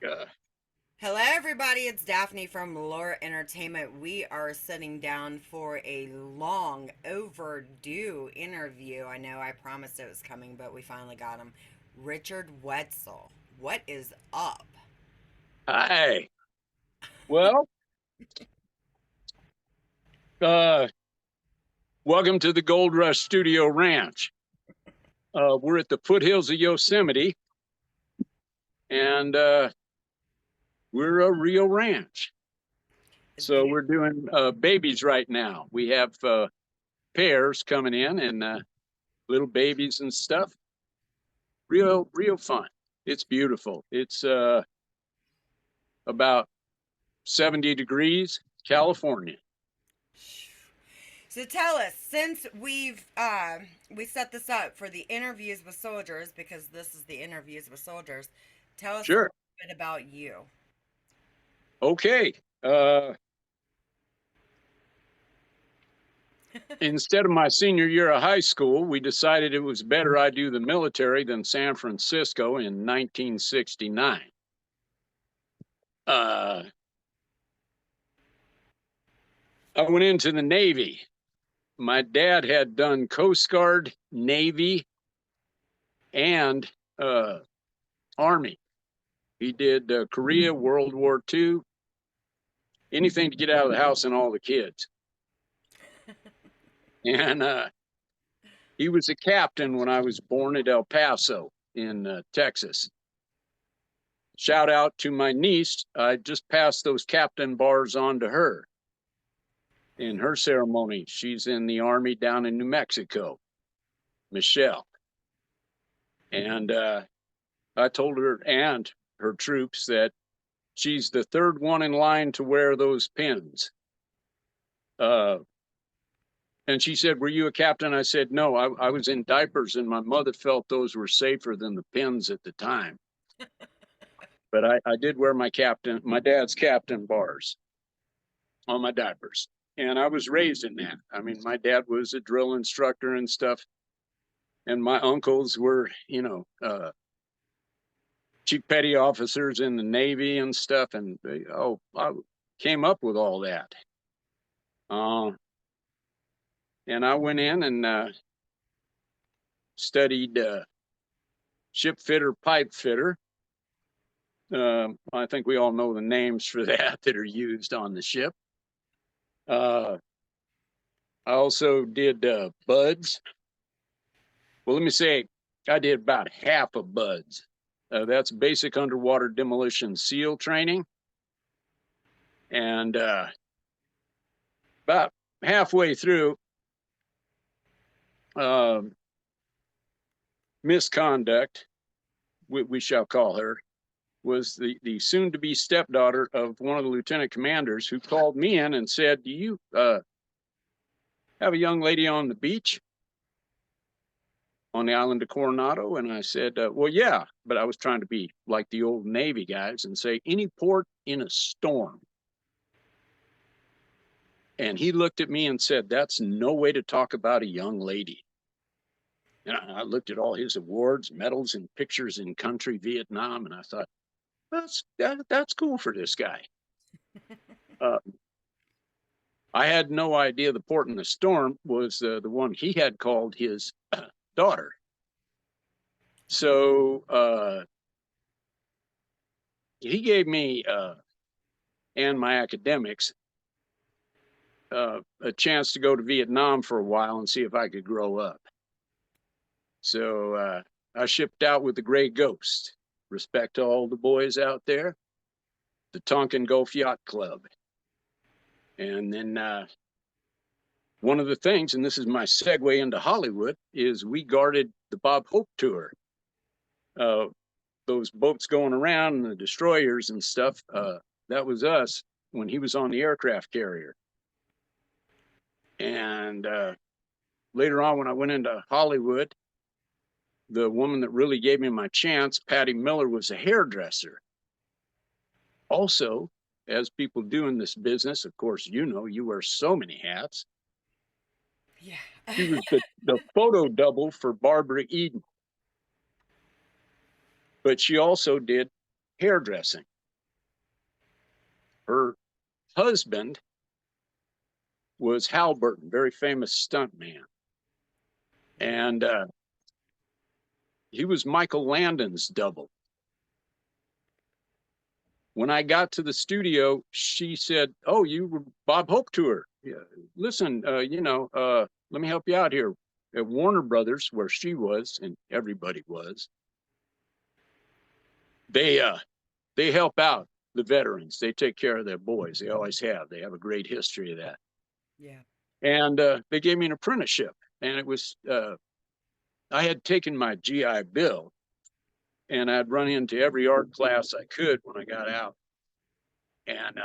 Uh, Hello, everybody. It's Daphne from Lore Entertainment. We are sitting down for a long overdue interview. I know I promised it was coming, but we finally got him. Richard Wetzel. What is up? Hi. Well, uh, welcome to the Gold Rush Studio Ranch. We're at the foothills of Yosemite, and we're a real ranch. It's So beautiful. we're doing babies right now. We have pairs coming in and little babies and stuff. Real fun. It's beautiful. It's about 70 degrees, California. So tell us, since we set this up for the interviews with soldiers, because this is the interviews with soldiers, tell us a Sure. little bit about you. Okay. Instead of my senior year of high school, we decided it was better I do the military than San Francisco in 1969. Uh, I went into the Navy. My dad had done Coast Guard, Navy, and Army. He did Korea, World War II, anything to get out of the house and all the kids. And he was a captain when I was born at El Paso in Texas. Shout out to my niece. I just passed those captain bars on to her in her ceremony. She's in the Army down in New Mexico, Michelle. And I told her and her troops that she's the third one in line to wear those pins. Uh, and she said, "Were you a captain?" I said, "No, I was in diapers, and my mother felt those were safer than the pins at the time. But I did wear my dad's captain bars on my diapers. And I was raised in that. I mean, my dad was a drill instructor and stuff. And my uncles were, chief petty officers in the Navy and stuff. And I came up with all that. Uh, and I went in and studied ship fitter, pipe fitter. I think we all know the names for that are used on the ship. Uh, I also did buds. Well, let me say, I did about half of buds. That's basic underwater demolition SEAL training. And about halfway through, uh, misconduct, we shall call her, was the soon to be stepdaughter of one of the lieutenant commanders who called me in and said, "Do you have a young lady on the beach on the island of Coronado?" And I said, "Well, yeah," but I was trying to be like the old Navy guys and say, "Any port in a storm." And he looked at me and said, "That's no way to talk about a young lady." And I looked at all his awards, medals, and pictures in country Vietnam, and I thought, that's cool for this guy. Uh, I had no idea the port in the storm was the one he had called his daughter. So he gave me and my academics a chance to go to Vietnam for a while and see if I could grow up. So I shipped out with the Gray Ghost. Respect to all the boys out there, the Tonkin Gulf Yacht Club. And then one of the things, and this is my segue into Hollywood, is we guarded the Bob Hope tour. Those boats going around and the destroyers and stuff, that was us when he was on the aircraft carrier. And later on, when I went into Hollywood, the woman that really gave me my chance, Patty Miller, was a hairdresser. Also, as people do in this business, of course, you wear so many hats. Yeah. She was the photo double for Barbara Eden. But she also did hairdressing. Her husband was Hal Burton, very famous stunt man. And he was Michael Landon's double. When I got to the studio, she said, "Oh, you were Bob Hope to her. Yeah, listen, let me help you out here. At Warner Brothers, where she was and everybody was, they they help out the veterans. They take care of their boys. They always have. They have a great history of that. Yeah. And they gave me an apprenticeship, and it was I had taken my GI Bill, and I'd run into every art class I could when I got out. And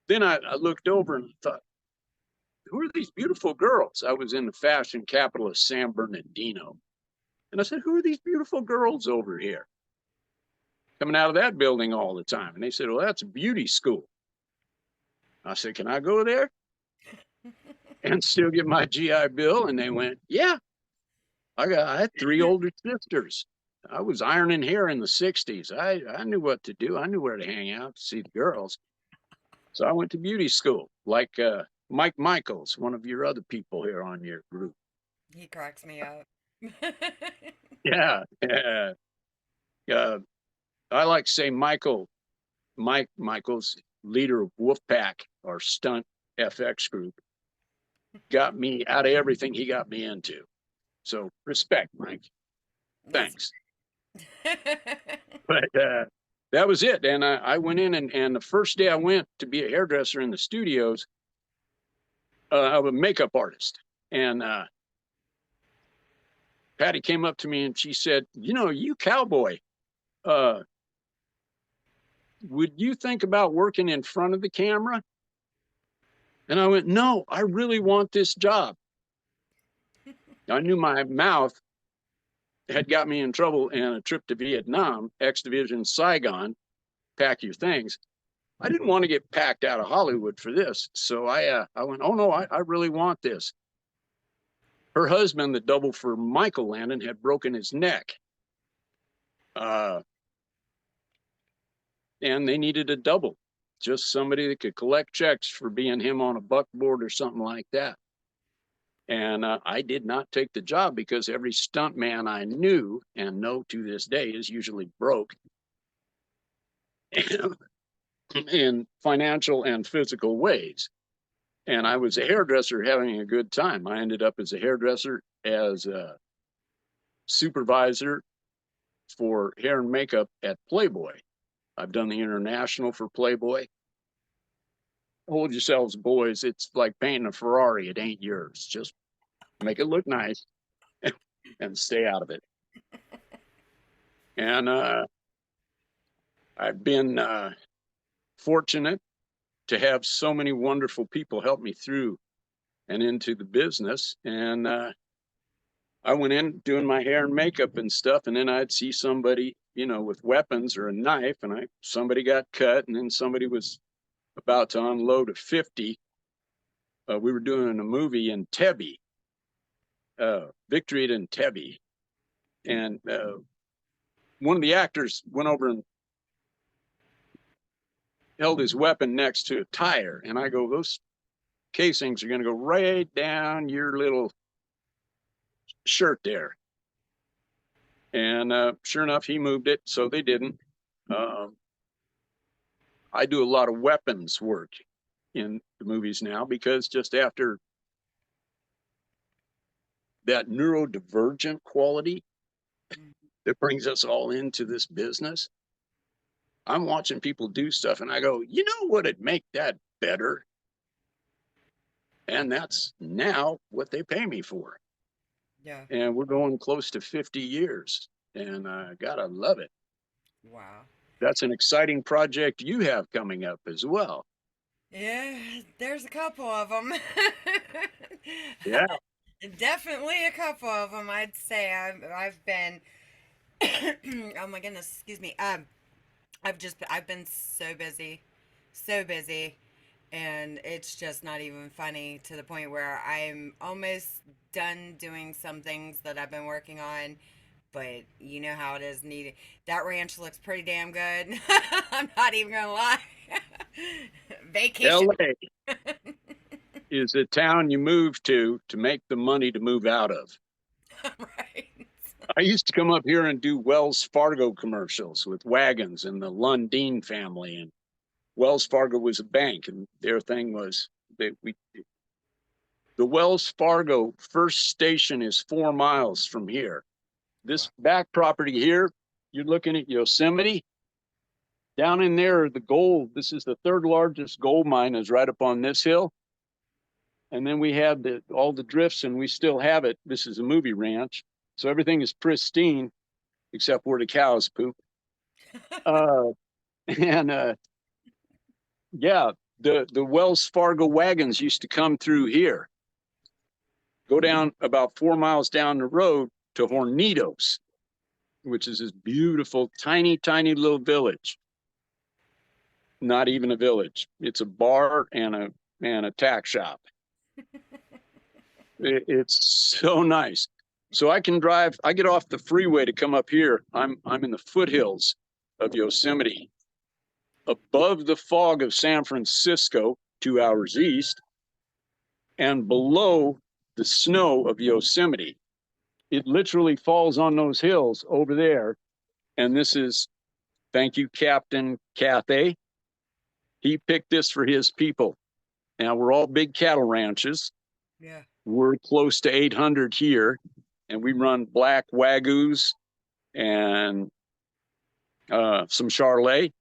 then I looked over and thought, who are these beautiful girls? I was in the fashion capital of San Bernardino. And I said, who are these beautiful girls over here coming out of that building all the time? And they said, well, that's a beauty school. I said, can I go there and still get my GI Bill? And they went, yeah. I had 3 older sisters. I was ironing hair in the 60s. I knew what to do. I knew where to hang out to see the girls. So I went to beauty school, like Mike Michaels, one of your other people here on your group. He cracks me up. Yeah. I like to say Mike Michaels, leader of Wolfpack, our stunt FX group, got me out of everything he got me into. So respect, Mike. Thanks. But that was it. And I went in, and the first day I went to be a hairdresser in the studios, I'm a makeup artist. And Patty came up to me and she said, you cowboy, would you think about working in front of the camera? And I went, no, I really want this job. I knew my mouth had got me in trouble in a trip to Vietnam, X Division Saigon, pack your things. I didn't want to get packed out of Hollywood for this. So I went, oh no, I really want this. Her husband, the double for Michael Landon, had broken his neck. And they needed a double, just somebody that could collect checks for being him on a buckboard or something like that. And I did not take the job because every stunt man I knew and know to this day is usually broke in financial and physical ways. And I was a hairdresser having a good time. I ended up as a hairdresser, as a supervisor for hair and makeup at Playboy. I've done the international for Playboy. Hold yourselves, boys. It's like painting a Ferrari. It ain't yours. Just make it look nice and stay out of it. And I've been fortunate to have so many wonderful people help me through and into the business. And I went in doing my hair and makeup and stuff, and then I'd see somebody, with weapons or a knife, and somebody got cut, and then somebody was about to unload a 50. We were doing a movie in Tebby, Victory at Entebbe, and one of the actors went over and held his weapon next to a tire, and I go, those casings are going to go right down your little shirt there. And sure enough, he moved it, so they didn't. I do a lot of weapons work in the movies now, because just after that neurodivergent quality that brings us all into this business, I'm watching people do stuff and I go, you know what would make that better? And that's now what they pay me for. Yeah. And we're going close to 50 years, and I gotta love it. Wow. That's an exciting project you have coming up as well. Yeah, there's a couple of them. Yeah. Definitely a couple of them. I'd say I've been. Oh my goodness, excuse me. I've been so busy, and it's just not even funny, to the point where I'm almost done doing some things that I've been working on. But you know how it is. Needed that ranch looks pretty damn good. I'm not even gonna lie. Vacation. LA is a town you move to make the money to move out of. Right. I used to come up here and do Wells Fargo commercials with wagons and the Lundeen family. And Wells Fargo was a bank, and their thing was the Wells Fargo first station is 4 miles from here. This back property here, you're looking at Yosemite. Down in there, the gold, this is the third largest gold mine, is right up on this hill. And then we have all the drifts, and we still have it. This is a movie ranch. So everything is pristine, except where the cows poop. And yeah, the Wells Fargo wagons used to come through here, go down about 4 miles down the road to Hornitos, which is this beautiful, tiny little village. Not even a village. It's a bar and a tack shop. It's so nice. So I can drive, I get off the freeway to come up here. I'm in the foothills of Yosemite, above the fog of San Francisco, 2 hours east, and below the snow of Yosemite. It literally falls on those hills over there. And this is, thank you, Captain Cathay. He picked this for his people. Now, we're all big cattle ranches. Yeah. We're close to 800 here, and we run black Wagyus and some Charolais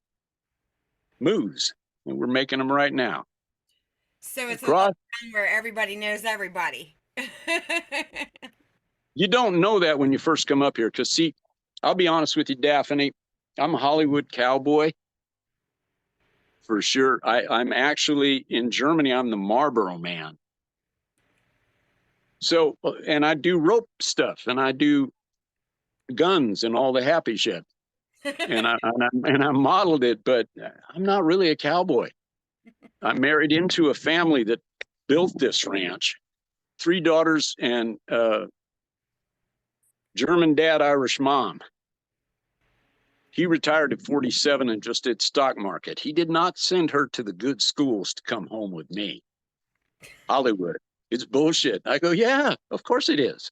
moose, and we're making them right now. So it's a Across, town where everybody knows everybody. you don't know that when you first come up here, because see, I'll be honest with you, Daphne, I'm a Hollywood cowboy. For sure. I'm actually in Germany, I'm the Marlboro man. So, and I do rope stuff, and I do guns and all the happy shit. And I modeled it, but I'm not really a cowboy. I married into a family that built this ranch. 3 daughters and German dad, Irish mom. He retired at 47 and just did stock market. He did not send her to the good schools to come home with me. Hollywood, it's bullshit. I go, yeah, of course it is.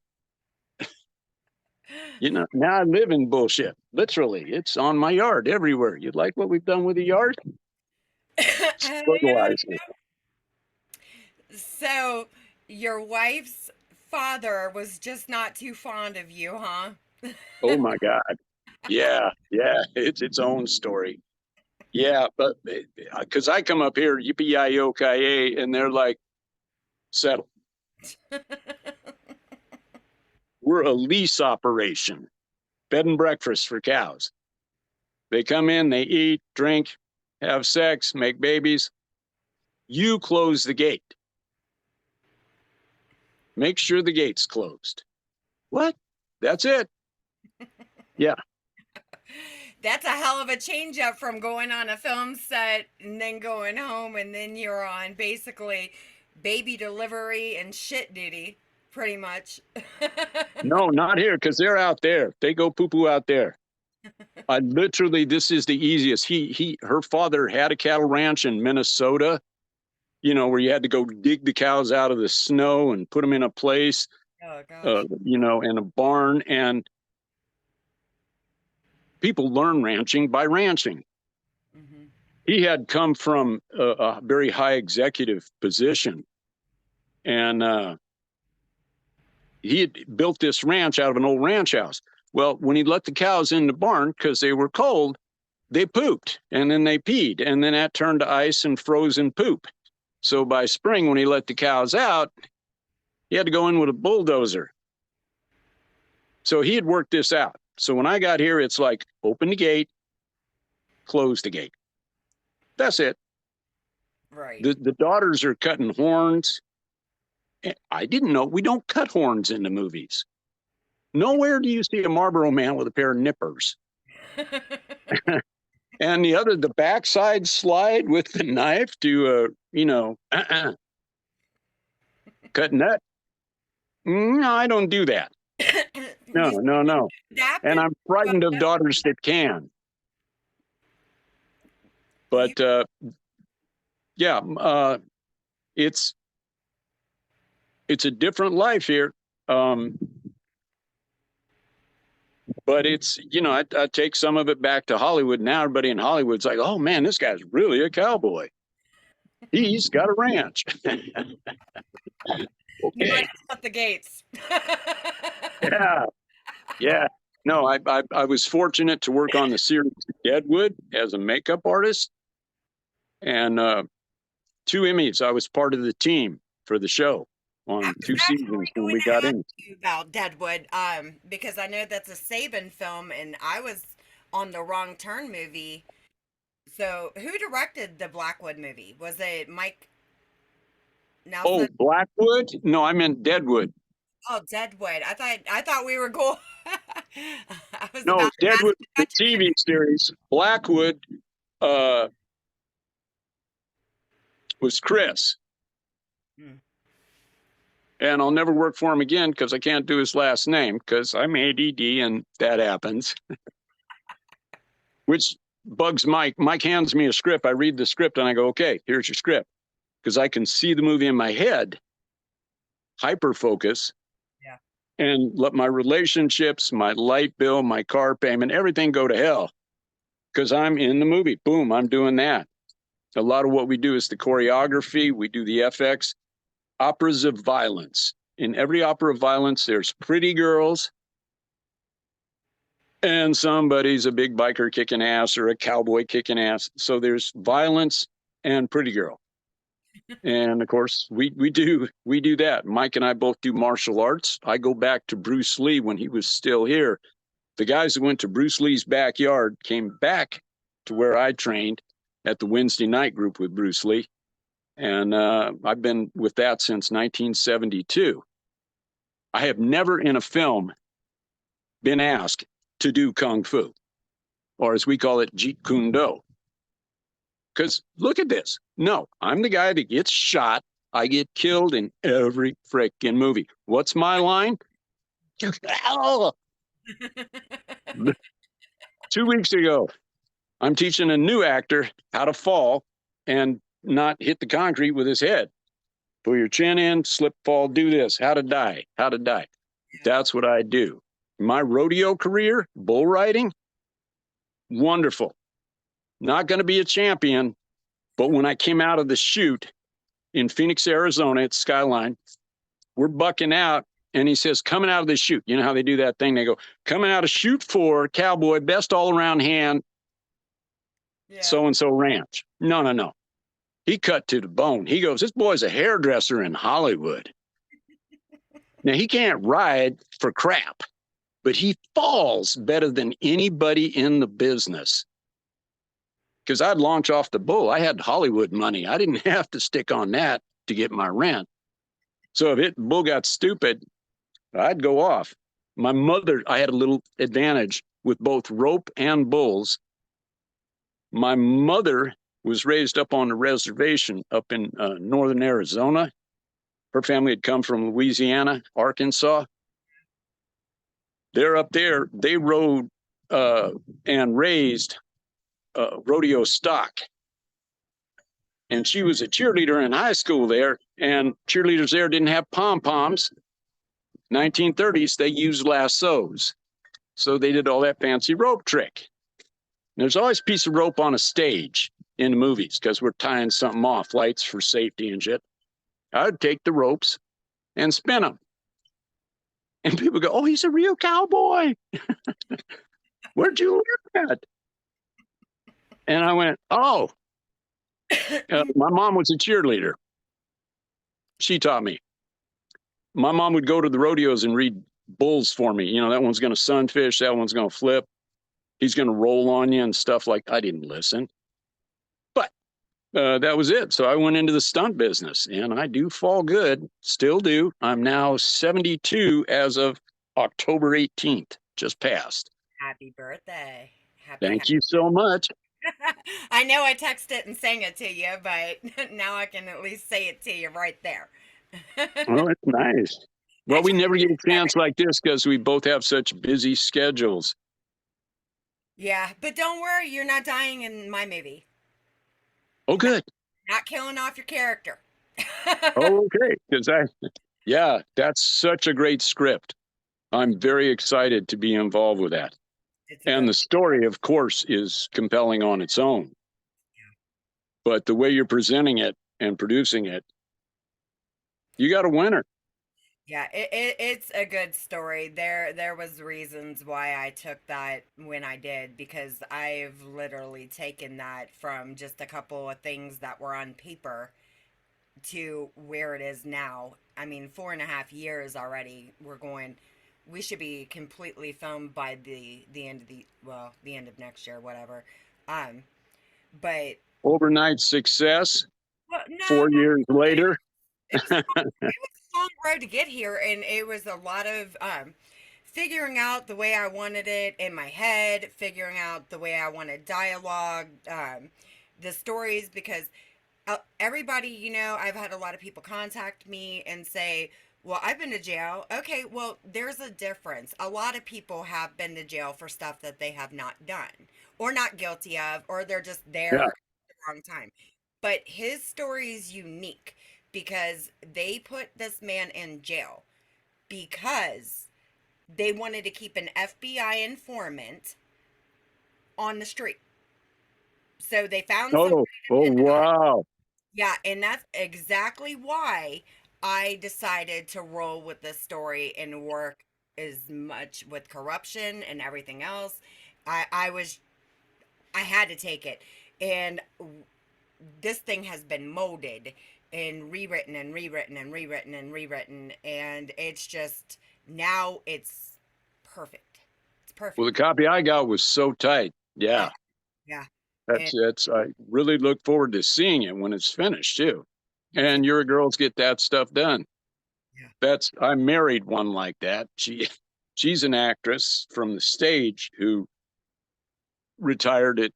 You know, now I live in bullshit. Literally, it's on my yard everywhere. You like what we've done with the yard? Fertilizer. So your wife's father was just not too fond of you, huh? Oh my God. Yeah, it's its own story. Yeah, but because I come up here, yippee-yi-yo-ki-yay, and they're like, settle. We're a lease operation, bed and breakfast for cows. They come in, they eat, drink, have sex, make babies. You close the gate. Make sure the gate's closed. What? That's it. Yeah. That's a hell of a change up from going on a film set and then going home, and then you're on basically baby delivery and shit duty, pretty much. No, not here, because they're out there. They go poo-poo out there. I literally, this is the easiest. Her father had a cattle ranch in Minnesota, you know, where you had to go dig the cows out of the snow and put them in a place, Oh gosh. you know, in a barn. And people learn ranching by ranching. Mm-hmm. He had come from a very high executive position, and he had built this ranch out of an old ranch house. Well, when he let the cows in the barn because they were cold, they pooped, and then they peed, and then that turned to ice and frozen poop. So by spring, when he let the cows out, he had to go in with a bulldozer. So he had worked this out. So when I got here, it's like, open the gate, close the gate. That's it. Right. The daughters are cutting horns. I didn't know we don't cut horns in the movies. Nowhere do you see a Marlboro man with a pair of nippers. And the backside slide with the knife to, you know, cut nut. No, I don't do that. No. And I'm frightened of daughters that can. But yeah, it's a different life here. But it's, I take some of it back to Hollywood. Now everybody in Hollywood's like, oh man, this guy's really a cowboy. He's got a ranch. You might Okay. have cut the gates. Yeah. Yeah. No, I was fortunate to work on the series Deadwood as a makeup artist, and 2 Emmys. I was part of the team for the show I on was 2 seasons actually when going we to got ask in. you about Deadwood, because I know that's a Saban film, and I was on the Wrong Turn movie. So, who directed the Blackwood movie? Was it Mike Oh, Nelson? Blackwood? No, I meant Deadwood. Oh, Deadwood. I thought we were going. I was No, about to ask Deadwood, the about your TV series. Blackwood uh, was Chris. Hmm. And I'll never work for him again because I can't do his last name because I'm ADD and that happens. Which bugs Mike. Mike hands me a script. I read the script and I go, okay, here's your script. Because I can see the movie in my head, hyper focus, Yeah. and let my relationships, my light bill, my car payment, everything go to hell. Because I'm in the movie. Boom, I'm doing that. A lot of what we do is the choreography, we do the FX. Operas of violence. In every opera of violence, there's pretty girls and somebody's a big biker kicking ass or a cowboy kicking ass. So there's violence and pretty girl. And of course, we do that. Mike and I both do martial arts. I go back to Bruce Lee when he was still here. The guys that went to Bruce Lee's backyard came back to where I trained at the Wednesday night group with Bruce Lee. And I've been with that since 1972. I have never in a film been asked to do Kung Fu, or as we call it, Jeet Kune Do. Because look at this. No, I'm the guy that gets shot. I get killed in every freaking movie. What's my line? 2 weeks ago, I'm teaching a new actor how to fall and not hit the concrete with his head. Put your chin in, slip, fall, do this. How to die. How to die. That's what I do. My rodeo career, bull riding, wonderful. Not going to be a champion, but when I came out of the chute in Phoenix, Arizona at Skyline, we're bucking out. And he says, coming out of the chute, you know how they do that thing? They go, coming out of chute 4, cowboy, best all around hand, Yeah. so-and-so ranch. No. He cut to the bone. He goes, this boy's a hairdresser in Hollywood. Now, he can't ride for crap, but he falls better than anybody in the business. Because I'd launch off the bull. I had Hollywood money. I didn't have to stick on that to get my rent. So if it bull got stupid, I'd go off. My mother, I had a little advantage with both rope and bulls. My mother was raised up on a reservation up in northern Arizona. Her family had come from Louisiana, Arkansas. They're up there. They rode and raised rodeo stock. And she was a cheerleader in high school there, and cheerleaders there didn't have pom-poms. 1930s, they used lassos. So they did all that fancy rope trick. And there's always a piece of rope on a stage in the movies because we're tying something off, lights for safety and shit. I'd take the ropes and spin them. And people go, oh, he's a real cowboy. Where'd you learn that? And I went, oh, my mom was a cheerleader. She taught me. My mom would go to the rodeos and read bulls for me. You know, that one's going to sunfish, that one's going to flip. He's going to roll on you and stuff like I didn't listen. But that was it. So I went into the stunt business, and I do fall good, still do. I'm now 72 as of October 18th, just passed. Happy birthday. Happy. Thank you so much. I know I texted and sang it to you, but now I can at least say it to you right there. Well, it's nice. Well, we never get a chance like this because we both have such busy schedules. Yeah, but don't worry, you're not dying in my movie. Oh, good. Not killing off your character. Oh, okay. Yeah, that's such a great script. I'm very excited to be involved with that. It's a And good the story, of course, is compelling on its own. But the way you're presenting it and producing it, you got a winner. Yeah, it's a good story. There was reasons why I took that when I did, because I've literally taken that from just a couple of things that were on paper to where it is now. I mean, 4.5 years already. We should be completely filmed by the end of the end of next year, whatever. Um, but Overnight success, well, no, 4 years later. it was it was a long road to get here, and it was a lot of figuring out the way I wanted it in my head, figuring out the way I wanted dialogue, the stories, because everybody, I've had a lot of people contact me and say, well, I've been to jail. Okay, well, there's a difference. A lot of people have been to jail for stuff that they have not done or not guilty of, or they're just there Yeah. at the wrong time. But his story is unique because they put this man in jail because they wanted to keep an FBI informant on the street. So they found somebody Oh, oh, to pin it on. wow. Yeah, and that's exactly why I decided to roll with this story and work as much with corruption and everything else. I had to take it. And this thing has been molded and rewritten and rewritten and rewritten and rewritten, and it's just now it's perfect. It's Well, perfect. the copy I got was so tight. Yeah, Yeah. yeah. And I really look forward to seeing it when it's finished too. me too. And your girls get that stuff done. Yeah. I married one like that. She's an actress from the stage who retired at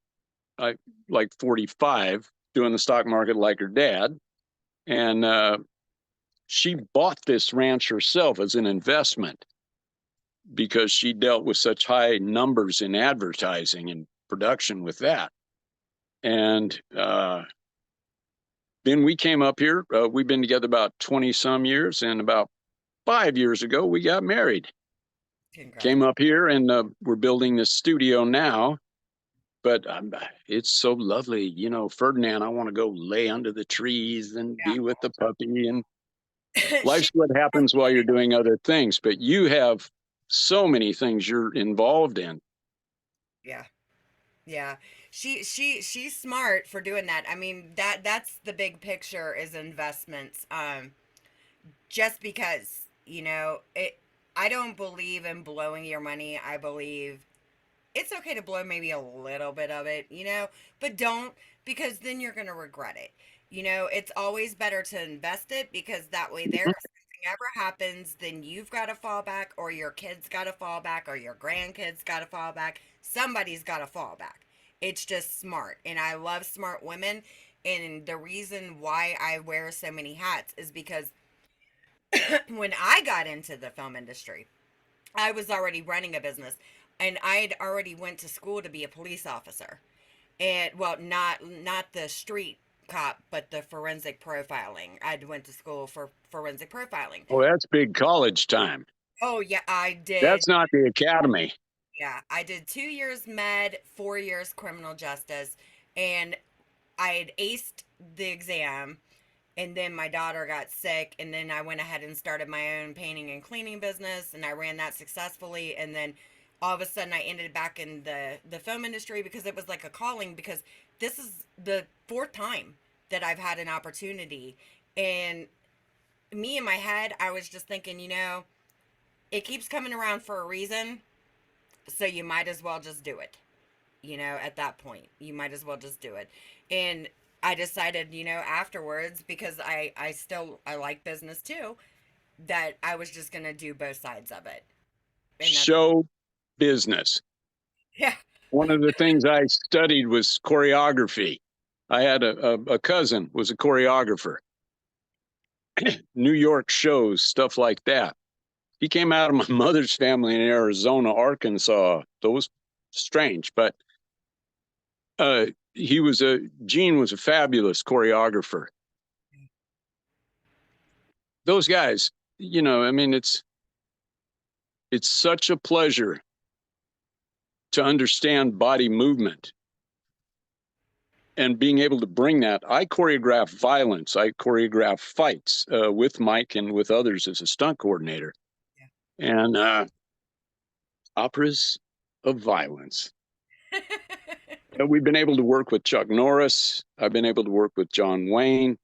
I like 45, doing the stock market like her dad. And she bought this ranch herself as an investment because she dealt with such high numbers in advertising and production with that. And then we came up here. We've been together about 20 some years. And about 5 years ago, we got married. Came Congrats. up here and we're building this studio now. But it's so lovely. Ferdinand, I want to go lay under the trees and be with the puppy. And Yeah. life's what happens while you're doing other things. But you have so many things you're involved in. Yeah. Yeah. She's smart for doing that. I mean, that's the big picture is investments. Just because, I don't believe in blowing your money. I believe it's okay to blow maybe a little bit of it, but don't, because then you're going to regret it. It's always better to invest it because that way there, if something ever happens, then you've got to fall back, or your kids got to fall back, or your grandkids got to fall back. Somebody's got to fall back. It's just smart. And I love smart women. And the reason why I wear so many hats is because when I got into the film industry, I was already running a business, and I'd already went to school to be a police officer. And well, not the street cop, but the forensic profiling. I went to school for forensic profiling. Oh, that's big college time. Oh yeah, I did. That's not the academy. Yeah, I did 2 years med, 4 years criminal justice, and I had aced the exam. And then my daughter got sick, and then I went ahead and started my own painting and cleaning business, and I ran that successfully. And then all of a sudden I ended back in the film industry because it was like a calling, because this is the fourth time that I've had an opportunity. And me in my head, I was just thinking, it keeps coming around for a reason, so you might as well just do it. At that point, you might as well just do it. And I decided, afterwards, because I like business too, that I was just going to do both sides of it. And that's, Show business. yeah. One of the things I studied was choreography. I had a cousin was a choreographer, New York shows, stuff like that. He came out of my mother's family in Arizona, Arkansas. Those strange, but Gene was a fabulous choreographer. Those guys, I mean, it's such a pleasure to understand body movement and being able to bring that. I choreograph violence. I choreograph fights with Mike and with others as a stunt coordinator. Yeah. And operas of violence. We've been able to work with Chuck Norris. I've been able to work with John Wayne.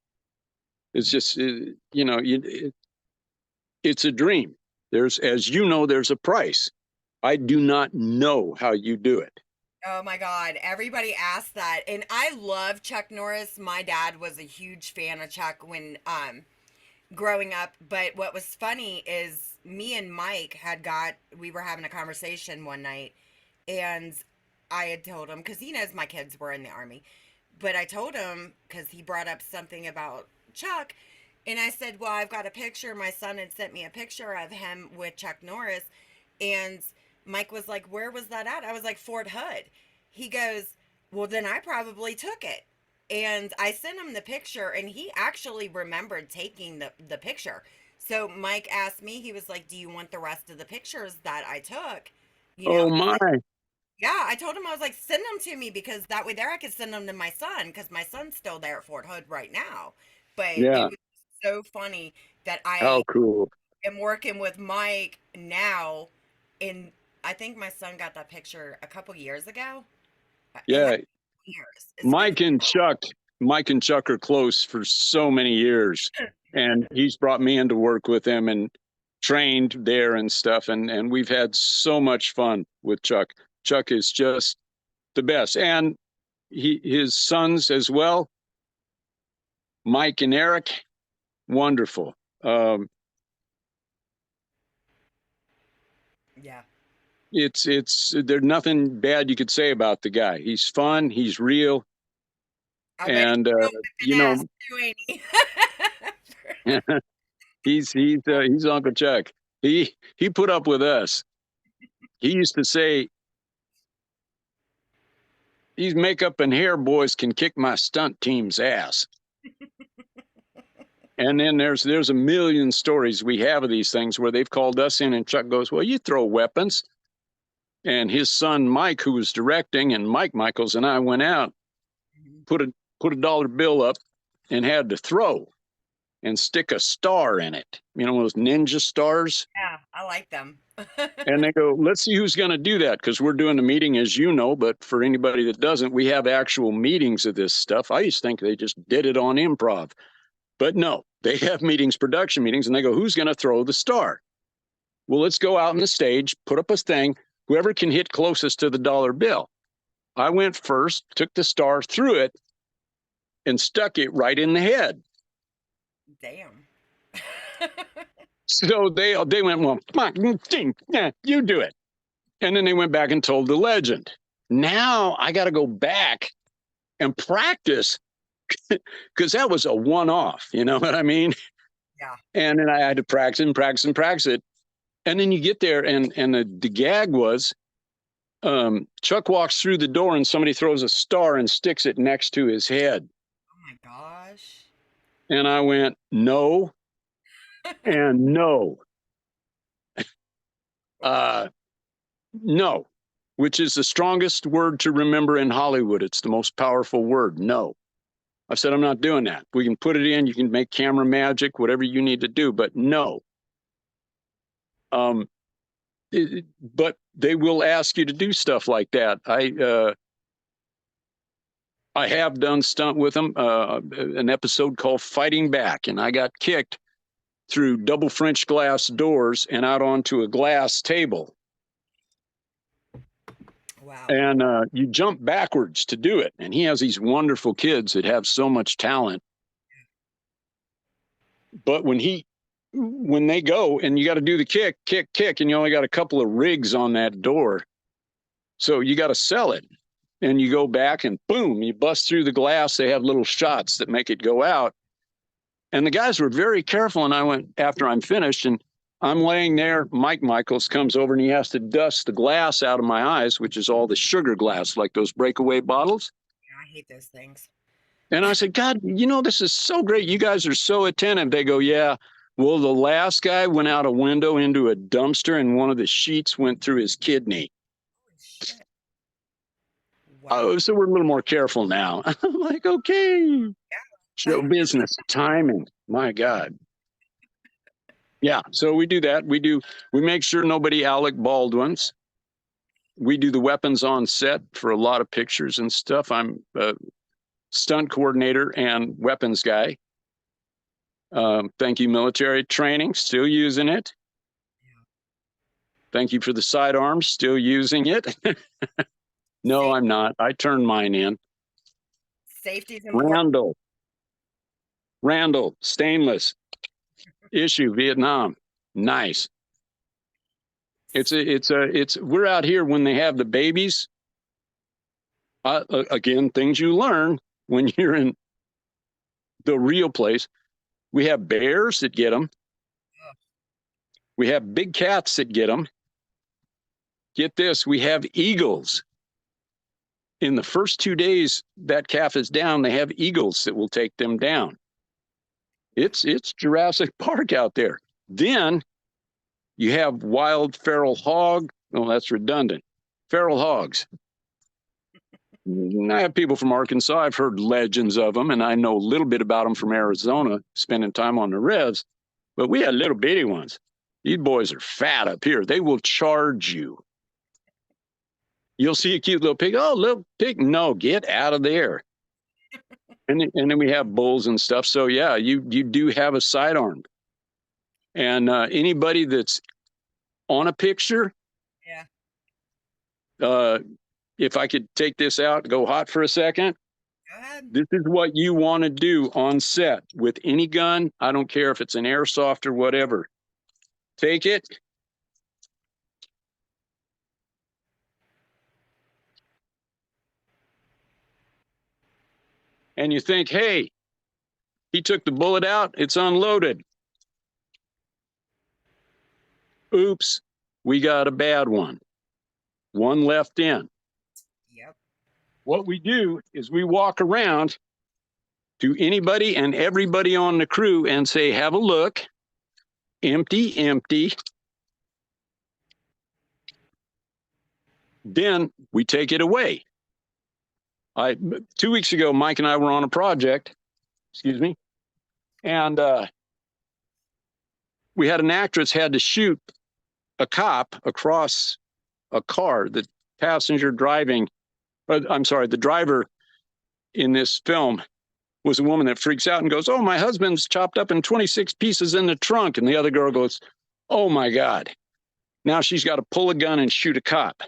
It's just, it's a dream. There's a price. I do not know how you do it. Oh my God. Everybody asks that. And I love Chuck Norris. My dad was a huge fan of Chuck when growing up. But what was funny is me and Mike we were having a conversation one night, and I had told him, because he knows my kids were in the Army, but I told him because he brought up something about Chuck. And I said, well, I've got a picture. My son had sent me a picture of him with Chuck Norris. And Mike was like, where was that at? I was like, Fort Hood. He goes, well, then I probably took it. And I sent him the picture, and he actually remembered taking the picture. So Mike asked me, he was like, do you want the rest of the pictures that I took? Oh, my. Yeah, I told him, I was like, send them to me, because that way there I could send them to my son, because my son's still there at Fort Hood right now. But yeah, it was so funny that how cool. am working with Mike now, and I think my son got that picture a couple years ago. Yeah, years. Mike and Chuck are close for so many years, and he's brought me in to work with him and trained there and stuff, and we've had so much fun with Chuck. Chuck is just the best, and his sons as well, Mike and Eric, wonderful. Yeah. There's nothing bad you could say about the guy. He's fun, he's real, and he's Uncle Chuck. He put up with us. He used to say, these makeup and hair boys can kick my stunt team's ass. And then there's a million stories we have of these things where they've called us in, and Chuck goes, well, you throw weapons. And his son Mike, who was directing, and Mike Michaels and I went out, put a dollar bill up, and had to throw and stick a star in it. Those ninja stars. Yeah, I like them. And they go, let's see who's going to do that, because we're doing the meeting, as you know. But for anybody that doesn't, we have actual meetings of this stuff. I used to think they just did it on improv, but no, they have meetings, production meetings, and they go, who's going to throw the star? Well, let's go out on the stage, put up a thing. Whoever can hit closest to the dollar bill. I went first, took the star, threw it, and stuck it right in the head. Damn. So they went, well, you do it. And then they went back and told the legend. Now I got to go back and practice, because that was a one-off, you know what I mean? Yeah. And then I had to practice it. And then you get there, and the gag was, Chuck walks through the door and somebody throws a star and sticks it next to his head. Oh my gosh. And I went, no, and no. No, which is the strongest word to remember in Hollywood. It's the most powerful word, no. I said, I'm not doing that. We can put it in, you can make camera magic, whatever you need to do, but no. But they will ask you to do stuff like that. I have done stunt with them, an episode called Fighting Back, and I got kicked through double French glass doors and out onto a glass table. Wow. And you jump backwards to do it. And he has these wonderful kids that have so much talent. But when they go and you got to do the kick, and you only got a couple of rigs on that door. So you got to sell it. And you go back and boom, you bust through the glass. They have little shots that make it go out. And the guys were very careful. And I went, after I'm finished, and I'm laying there, Mike Michaels comes over and he has to dust the glass out of my eyes, which is all the sugar glass, like those breakaway bottles. Yeah, I hate those things. And I said, God, this is so great. You guys are so attentive. They go, yeah. Well, the last guy went out a window into a dumpster and one of the sheets went through his kidney. Holy shit. Wow. Oh, so we're a little more careful now. I'm like, okay. Show business, timing. My God. Yeah. So we do that. We make sure nobody Alec Baldwins. We do the weapons on set for a lot of pictures and stuff. I'm a stunt coordinator and weapons guy. Thank you, military training, still using it. Thank you for the sidearms, still using it. No, I'm not. I turned mine in. Safety's important. Randall, stainless, issue, Vietnam. Nice. We're out here when they have the babies. Again, things you learn when you're in the real place. We have bears that get them. We have big cats that get them. Get this, we have eagles. In the first 2 days that calf is down, they have eagles that will take them down. It's Jurassic Park out there. Then you have wild feral hog. Oh, that's redundant. Feral hogs. I have people from Arkansas. I've heard legends of them, and I know a little bit about them from Arizona, spending time on the revs. But we had little bitty ones. These boys are fat up here. They will charge you. You'll see a cute little pig. Oh, little pig. No, get out of there. And then we have bulls and stuff. So yeah, you do have a sidearm. And anybody that's on a picture, if I could take this out, go hot for a second. Go ahead. This is what you want to do on set with any gun. I don't care if it's an airsoft or whatever. Take it. And you think, hey, he took the bullet out. It's unloaded. Oops, we got a bad one. One left in. Yep. What we do is we walk around to anybody and everybody on the crew and say, have a look. Empty, empty. Then we take it away. 2 weeks ago, Mike and I were on a project, and we had an actress had to shoot a cop across a car. The driver in this film was a woman that freaks out and goes, oh, my husband's chopped up in 26 pieces in the trunk. And the other girl goes, oh my God. Now she's got to pull a gun and shoot a cop.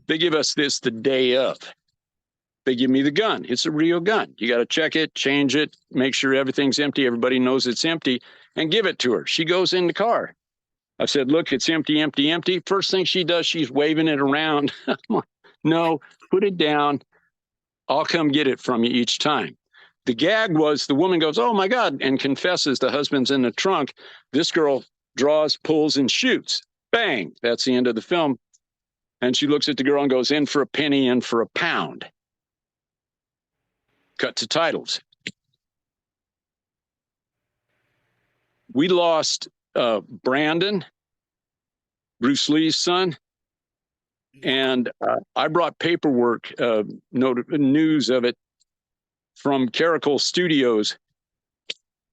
They give us this the day of. They give me the gun. It's a real gun. You got to check it, change it, make sure everything's empty. Everybody knows it's empty, and give it to her. She goes in the car. I said, look, it's empty, empty, empty. First thing she does, she's waving it around. No, put it down. I'll come get it from you each time. The gag was the woman goes, oh my God, and confesses the husband's in the trunk. This girl draws, pulls, and shoots. Bang. That's the end of the film. And she looks at the girl and goes, in for a penny, in for a pound. Cut to titles. We lost Brandon, Bruce Lee's son, and I brought paperwork, news of it from Caracol Studios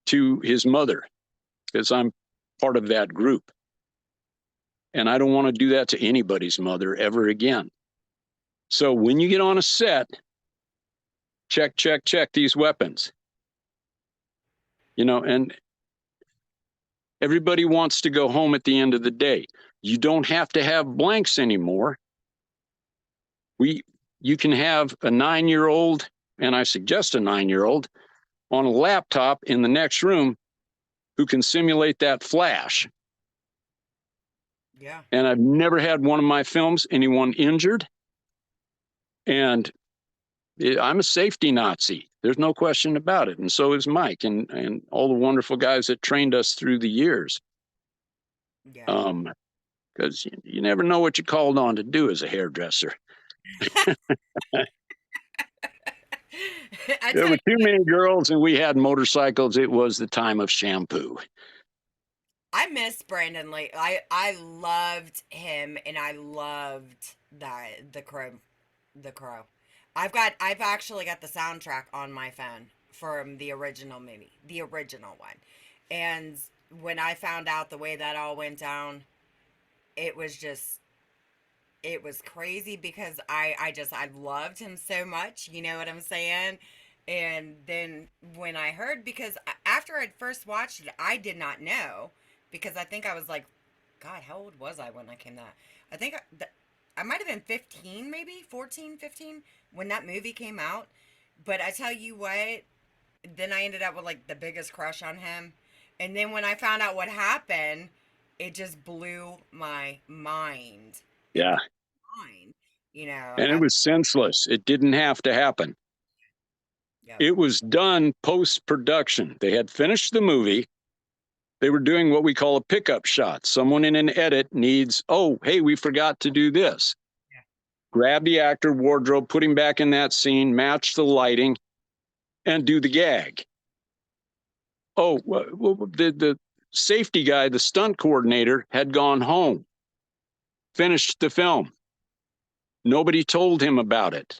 to his mother, because I'm part of that group. And I don't want to do that to anybody's mother ever again. So when you get on a set, check these weapons. And everybody wants to go home at the end of the day. You don't have to have blanks anymore. You can have a 9-year-old, and I suggest a 9-year-old, on a laptop in the next room who can simulate that flash. Yeah. And I've never had one of my films anyone injured. And I'm a safety Nazi. There's no question about it. And so is Mike and all the wonderful guys that trained us through the years. Yeah. Because you never know what you're called on to do as a hairdresser. I There tell were you, too many girls and we had motorcycles. It was the time of shampoo. I miss Brandon Lee. I loved him, and I loved that the Crow. I've actually got the soundtrack on my phone from the original movie, the original one. And when I found out the way that all went down, it was just it was crazy because I loved him so much, you know what I'm saying? And then when I heard, because after I'd first watched it, I did not know, because I think I was like, God, how old was I when I came that? I think I might have been 15, maybe 14, 15 when that movie came out. But I tell you what, then I ended up with like the biggest crush on him. And then when I found out what happened, it just blew my mind. It Yeah. blew my mind. You know, And it was senseless. It didn't have to happen. yep. It was done post production. They had finished the movie. They were doing what we call a pickup shot. Someone in an edit needs, oh, hey, we forgot to do this. Yeah. Grab the actor, wardrobe, put him back in that scene, match the lighting, and do the gag. Oh, well, the safety guy, the stunt coordinator, had gone home, finished the film. Nobody told him about it.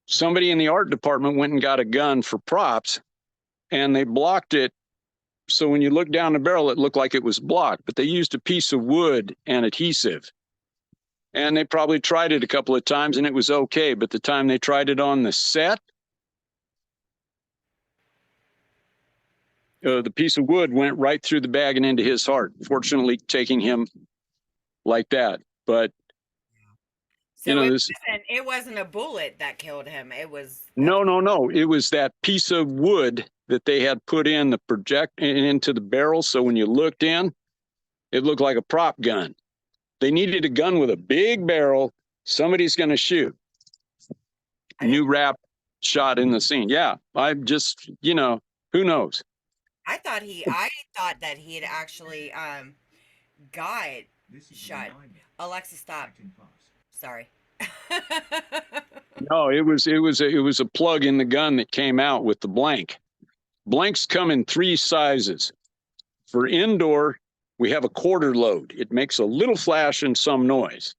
Somebody in the art department went and got a gun for props, and they blocked it. So when you look down the barrel, it looked like it was blocked, but they used a piece of wood and adhesive. And they probably tried it a couple of times and it was okay. But the time they tried it on the set, the piece of wood went right through the bag and into his heart, fortunately taking him like that. But, you So know, this, it wasn't a bullet that killed him. It was a no. It was that piece of wood that they had put in the project into the barrel. So when you looked in, it looked like a prop gun. They needed a gun with a big barrel. Somebody's going to shoot. I didn't New rap shot in the scene. Yeah, I just, who knows? I thought that he had actually got shot. Alexa, stop. Sorry. No, it was a plug in the gun that came out with the blank. Blanks come in three sizes. For indoor, we have a quarter load. It makes a little flash and some noise.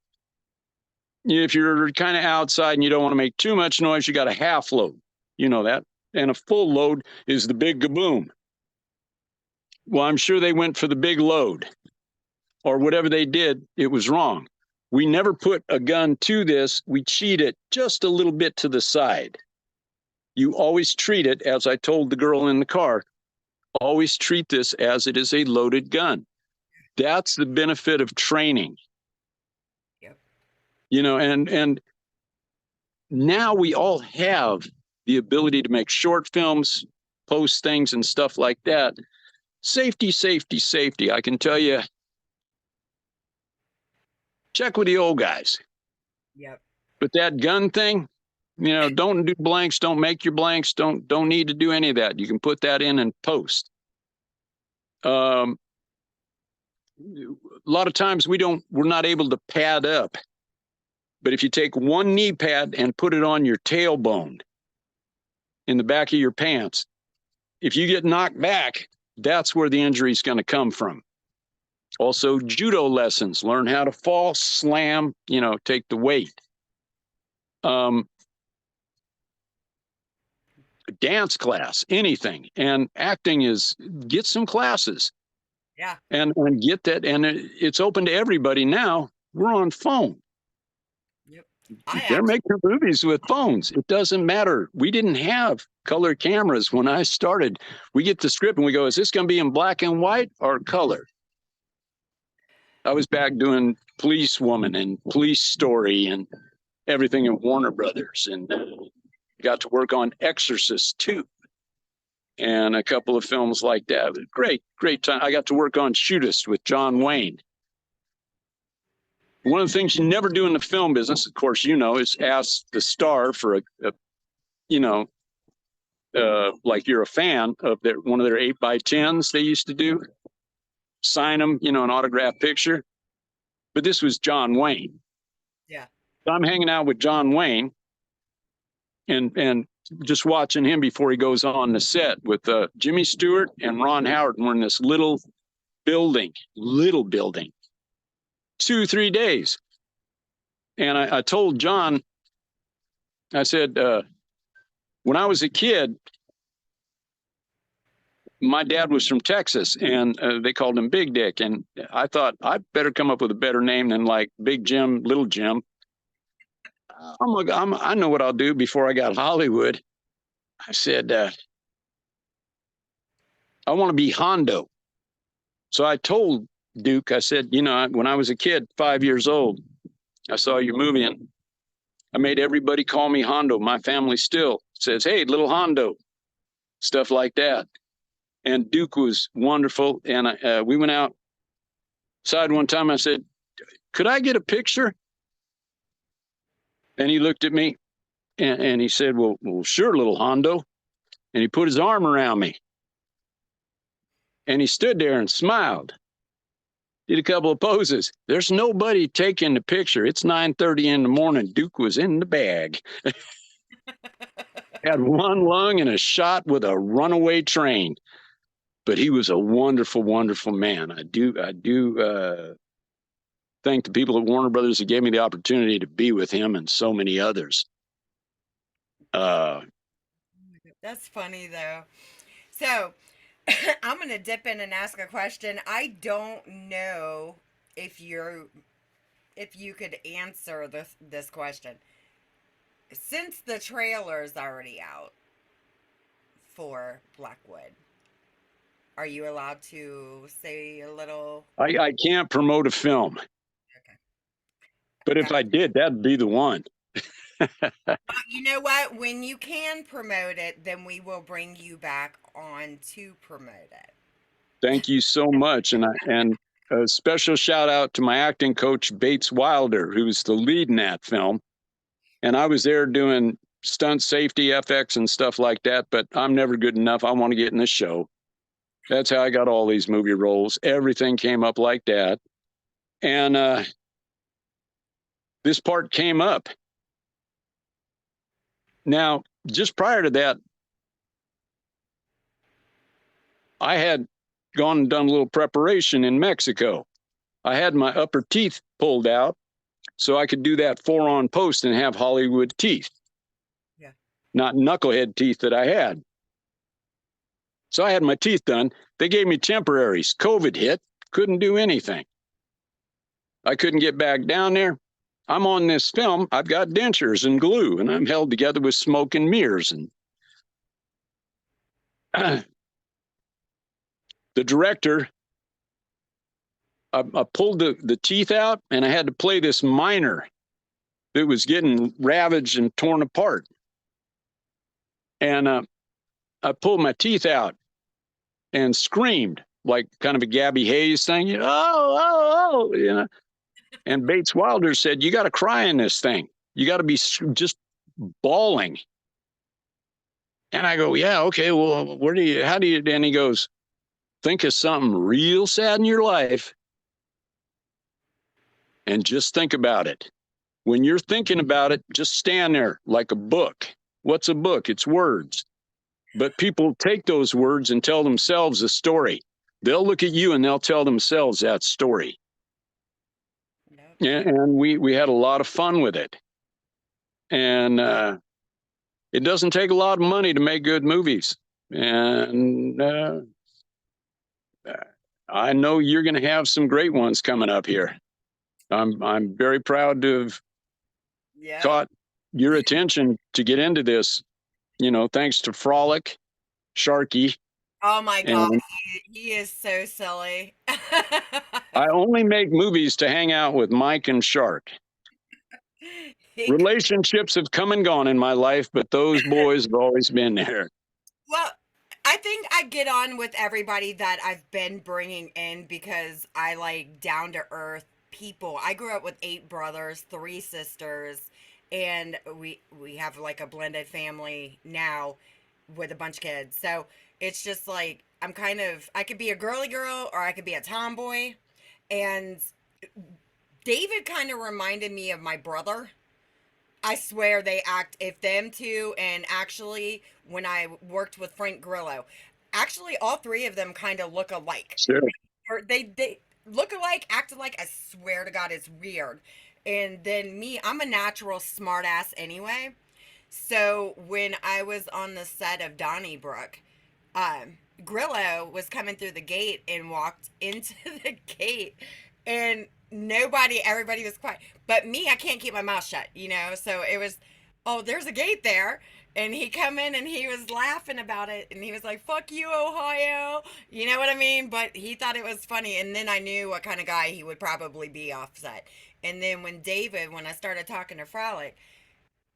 If you're kind of outside and you don't want to make too much noise, you got a half load. You know that. And a full load is the big gaboom. Well, I'm sure they went for the big load, or whatever they did, it was wrong. We never put a gun to this. We cheat it just a little bit to the side. You always treat it, as I told the girl in the car, always treat this as it is a loaded gun. That's the benefit of training. Yep. And now we all have the ability to make short films, post things and stuff like that. Safety, safety, safety. I can tell you, check with the old guys. Yep. But that gun thing, don't do blanks, don't make your blanks, don't need to do any of that. You can put that in and post. A lot of times we're not able to pad up. But if you take one knee pad and put it on your tailbone in the back of your pants, if you get knocked back, that's where the injury is going to come from. Also, judo lessons, learn how to fall, slam, take the weight. Dance class, anything. And acting is, get some classes. Yeah. And get that. And it's open to everybody now. We're on phone. Yep. They're making movies with phones. It doesn't matter. We didn't have color cameras when I started. We get the script and we go, is this going to be in black and white or color? I was back doing Police Woman and Police Story and everything in Warner Brothers, and got to work on Exorcist 2 and a couple of films like that. Great time. I got to work on Shootist with John Wayne. One of the things you never do in the film business, of course, is ask the star for like you're a fan of one of their 8x10s they used to do. Sign them, an autograph picture. But this was John Wayne. Yeah. So I'm hanging out with John Wayne, and just watching him before he goes on the set with Jimmy Stewart and Ron Howard. And we're in this little building, 2-3 days. And I told John, I said, when I was a kid, my dad was from Texas, and they called him Big Dick. And I thought I better come up with a better name than like Big Jim, Little Jim. I know what I'll do before I got Hollywood. I said, I want to be Hondo. So I told Duke, I said, you know, when I was a kid, 5 years old, I saw your movie and I made everybody call me Hondo. My family still says, hey, little Hondo, stuff like that. And Duke was wonderful. And we went outside one time. I said, could I get a picture? And he looked at me and he said, well, sure, little Hondo. And he put his arm around me. And he stood there and smiled. Did a couple of poses. There's nobody taking the picture. It's 9:30 in the morning. Duke was in the bag. Had one lung and a shot with a runaway train. But he was a wonderful, wonderful man. I do thank the people at Warner Brothers that gave me the opportunity to be with him and so many others. That's funny though. So I'm going to dip in and ask a question. I don't know if you could answer this question. Since the trailer is already out for Blackwood, are you allowed to say a little? I can't promote a film. Okay. But if I did, that'd be the one. You know what? When you can promote it, then we will bring you back on to promote it. Thank you so much. And a special shout out to my acting coach, Bates Wilder, who's the lead in that film. And I was there doing stunt safety, FX and stuff like that, but I'm never good enough. I want to get in the show. That's how I got all these movie roles. Everything came up like that. And this part came up. Now, just prior to that, I had gone and done a little preparation in Mexico. I had my upper teeth pulled out so I could do that 4-on post and have Hollywood teeth. Yeah. Not knucklehead teeth that I had. So I had my teeth done. They gave me temporaries. COVID hit. Couldn't do anything. I couldn't get back down there. I'm on this film. I've got dentures and glue, and I'm held together with smoke and mirrors. And the director, I pulled the teeth out, and I had to play this miner that was getting ravaged and torn apart. And I pulled my teeth out and screamed like kind of a Gabby Hayes thing, you know, oh, you know. And Bates Wilder said, you got to cry in this thing. You got to be just bawling. And I go, yeah, okay, well, how do you, and he goes, think of something real sad in your life and just think about it. When you're thinking about it, just stand there like a book. What's a book? It's words. But people take those words and tell themselves a story. They'll look at you and they'll tell themselves that story. Yep. And we had a lot of fun with it. And it doesn't take a lot of money to make good movies. And I know you're going to have some great ones coming up here. I'm very proud to have caught your attention to get into this, you know, thanks to Frolic, Sharky. Oh my God, he is so silly. I only make movies to hang out with Mike and Shark. Relationships have come and gone in my life, but those boys have always been there. Well, I think I get on with everybody that I've been bringing in because I like down to earth people. I grew up with 8 brothers, 3 sisters, and we have like a blended family now with a bunch of kids. So it's just like I could be a girly girl or I could be a tomboy. And David kind of reminded me of my brother. I swear they act, if them two, and actually when I worked with Frank Grillo, actually all three of them kind of look alike. Sure. Or they look alike, act alike. I swear to God, it's weird. And then me, I'm a natural smartass anyway. So when I was on the set of Donnybrook, Grillo was coming through the gate and walked into the gate, and everybody was quiet. But me, I can't keep my mouth shut, you know? So it was, oh, there's a gate there. And he come in and he was laughing about it, and he was like, "Fuck you, Ohio," you know what I mean? But he thought it was funny, and then I knew what kind of guy he would probably be offset. And then when I started talking to Frolic,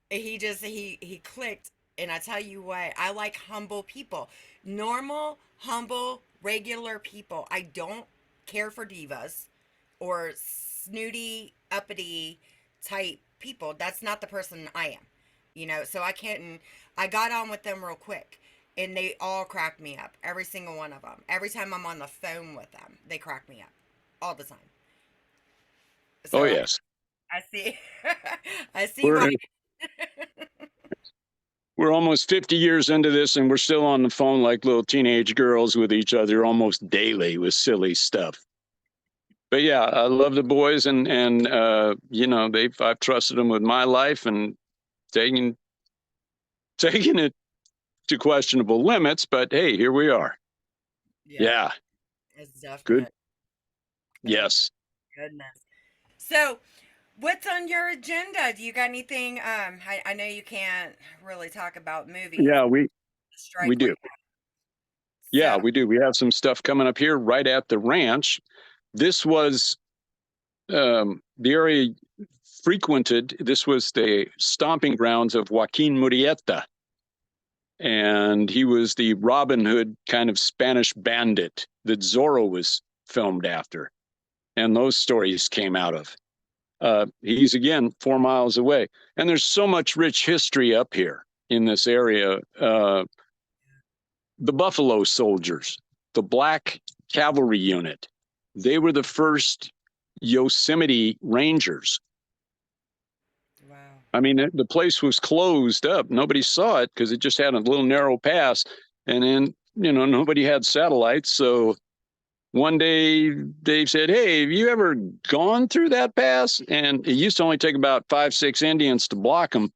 he clicked. And I tell you what, I like humble people, normal, humble, regular people. I don't care for divas or snooty, uppity type people. That's not the person I am, you know. So I can't. I got on with them real quick, and they all crack me up. Every single one of them. Every time I'm on the phone with them, they crack me up all the time. Oh, So yes. I see. I see We're why. we're almost 50 years into this, and we're still on the phone like little teenage girls with each other almost daily with silly stuff. But yeah, I love the boys, and you know, I've trusted them with my life and taking it to questionable limits. But hey, here we are. Yeah, Yeah, it's good. definite. Oh, Yes. goodness. So, what's on your agenda? Do you got anything? I know you can't really talk about movies. Yeah, we Strike right do. now. Yeah, So, we do. We have some stuff coming up here right at the ranch. This was the area frequented. This was the stomping grounds of Joaquin Murrieta, and he was the Robin Hood kind of Spanish bandit that Zorro was filmed after, and those stories came out of. He's again 4 miles away, and there's so much rich history up here in this area. The Buffalo Soldiers, the Black Cavalry Unit, they were the first Yosemite Rangers. wow. I mean, the place was closed up. Nobody saw it because it just had a little narrow pass. And then, you know, nobody had satellites. So one day they said, "Hey, have you ever gone through that pass?" And it used to only take about 5, 6 Indians to block them.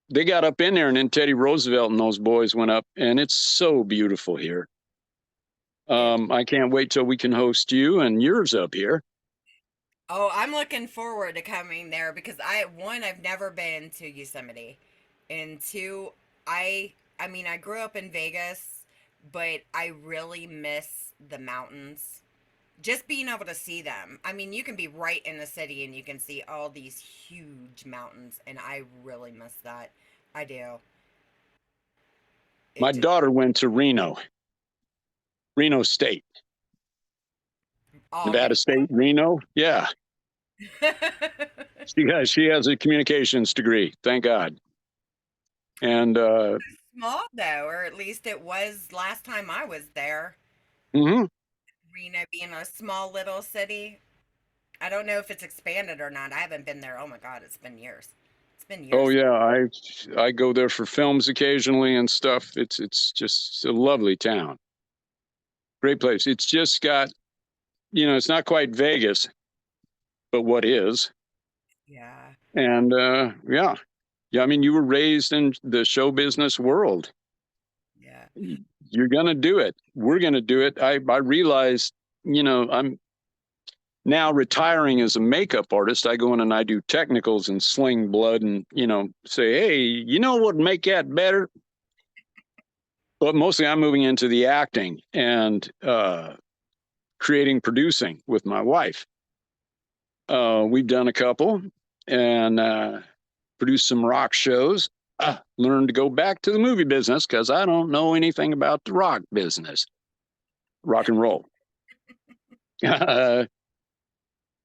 They got up in there, and then Teddy Roosevelt and those boys went up. And it's so beautiful here. It, I can't wait till we can host you and yours up here. oh, I'm looking forward to coming there because I've never been to Yosemite, and two, I mean, I grew up in Vegas, but I really miss the mountains. Just being able to see them. I mean, you can be right in the city and you can see all these huge mountains, and I really miss that. I do. My It just, daughter went to Reno State, oh my Nevada State, Reno. Yeah, God. she has a communications degree. Thank God. And Small though, or at least it was last time I was there. mhm. Reno being a small little city. I don't know if it's expanded or not. I haven't been there. Oh my God, it's been years. It's been Oh years. yeah, I go there for films occasionally and stuff. It's just a lovely town. Great place. It's just got, you know, it's not quite Vegas, but what is. Yeah. And yeah. Yeah, I mean, you were raised in the show business world. Yeah. You're going to do it. We're going to do it. I realized, you know, I'm now retiring as a makeup artist. I go in and I do technicals and sling blood and, you know, say, "Hey, you know what would make that better?" But mostly I'm moving into the acting and creating, producing with my wife. We've done a couple and produced some rock shows. Learned to go back to the movie business because I don't know anything about the rock business, rock and roll.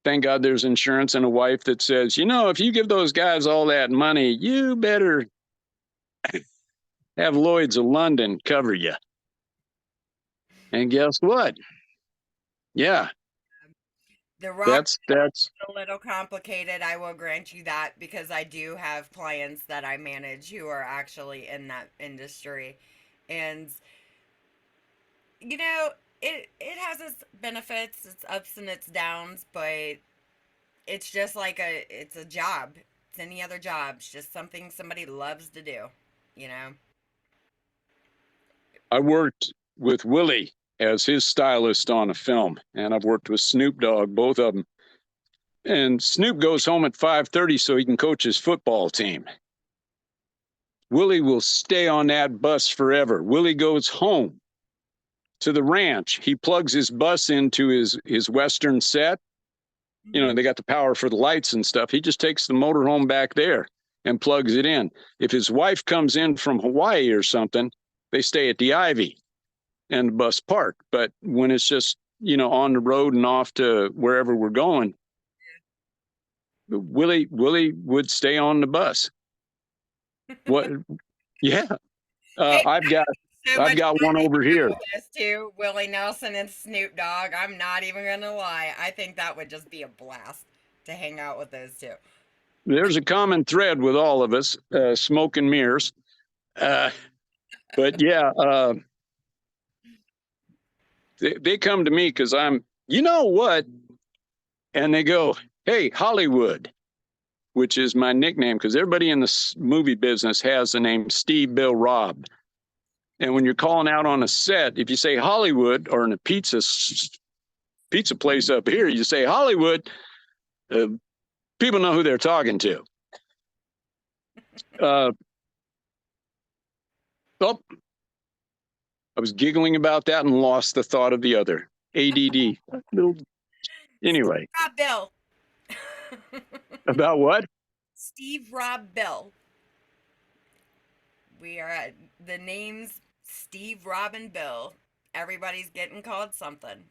Thank God there's insurance and a wife that says, you know, if you give those guys all that money, you better have Lloyd's of London cover you. And guess what? Yeah. The rock That's is a little complicated. I will grant you that because I do have clients that I manage who are actually in that industry. And it has its benefits, its ups and its downs, but it's just like it's a job. It's any other job. It's just something somebody loves to do, you know. I worked with Willie as his stylist on a film, and I've worked with Snoop Dogg, both of them. And Snoop goes home at 5:30 so he can coach his football team. Willie will stay on that bus forever. Willie goes home to the ranch. He plugs his bus into his Western set. You know, they got the power for the lights and stuff. He just takes the motorhome back there and plugs it in. If his wife comes in from Hawaii or something, they stay at the Ivy and the bus park. But when it's just, you know, on the road and off to wherever we're going, Willie would stay on the bus. What? Yeah. Hey, I've got so I've much got fun one hanging over here. out with those two, Willie Nelson and Snoop Dogg. I'm not even gonna lie. I think that would just be a blast to hang out with those two. There's a common thread with all of us, smoke and mirrors. Uh, but yeah, they come to me because I'm, you know what? And they go, hey, Hollywood, which is my nickname because everybody in the movie business has the name Steve, Bill, Rob. And when you're calling out on a set, if you say Hollywood or in a pizza place up here, you say Hollywood, uh, people know who they're talking to. Oh, I was giggling about that and lost the thought of the other. ADD. Anyway, Rob Bill. about what? Steve Rob Bill. We are at the names Steve, Rob, and Bill. Everybody's getting called something.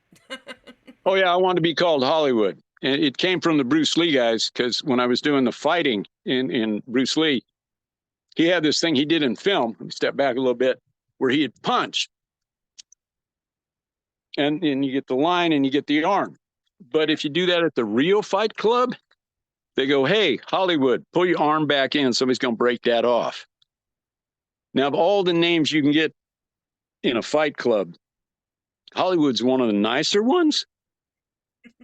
Oh, yeah, I wanted to be called Hollywood. And it came from the Bruce Lee guys because when I was doing the fighting in Bruce Lee, he had this thing he did in film. Let me step back a little bit, where he'd punch. And you get the line and you get the arm. But if you do that at the real fight club, they go, hey, Hollywood, pull your arm back in. Somebody's going to break that off. Now, of all the names you can get in a fight club, Hollywood's one of the nicer ones.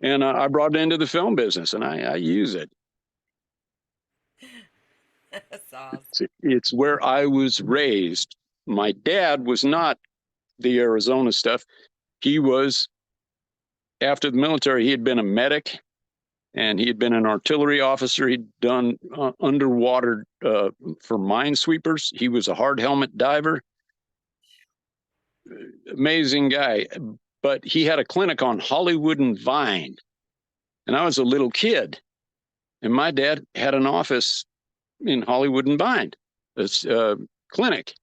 And I brought it into the film business and I use it. That's awesome. It's where I was raised. My dad was not the Arizona stuff. He was, after the military, he had been a medic and he had been an artillery officer. He'd done underwater for minesweepers. He was a hard helmet diver. Amazing guy. But he had a clinic on Hollywood and Vine. And I was a little kid. And my dad had an office in Hollywood and Vine, this clinic.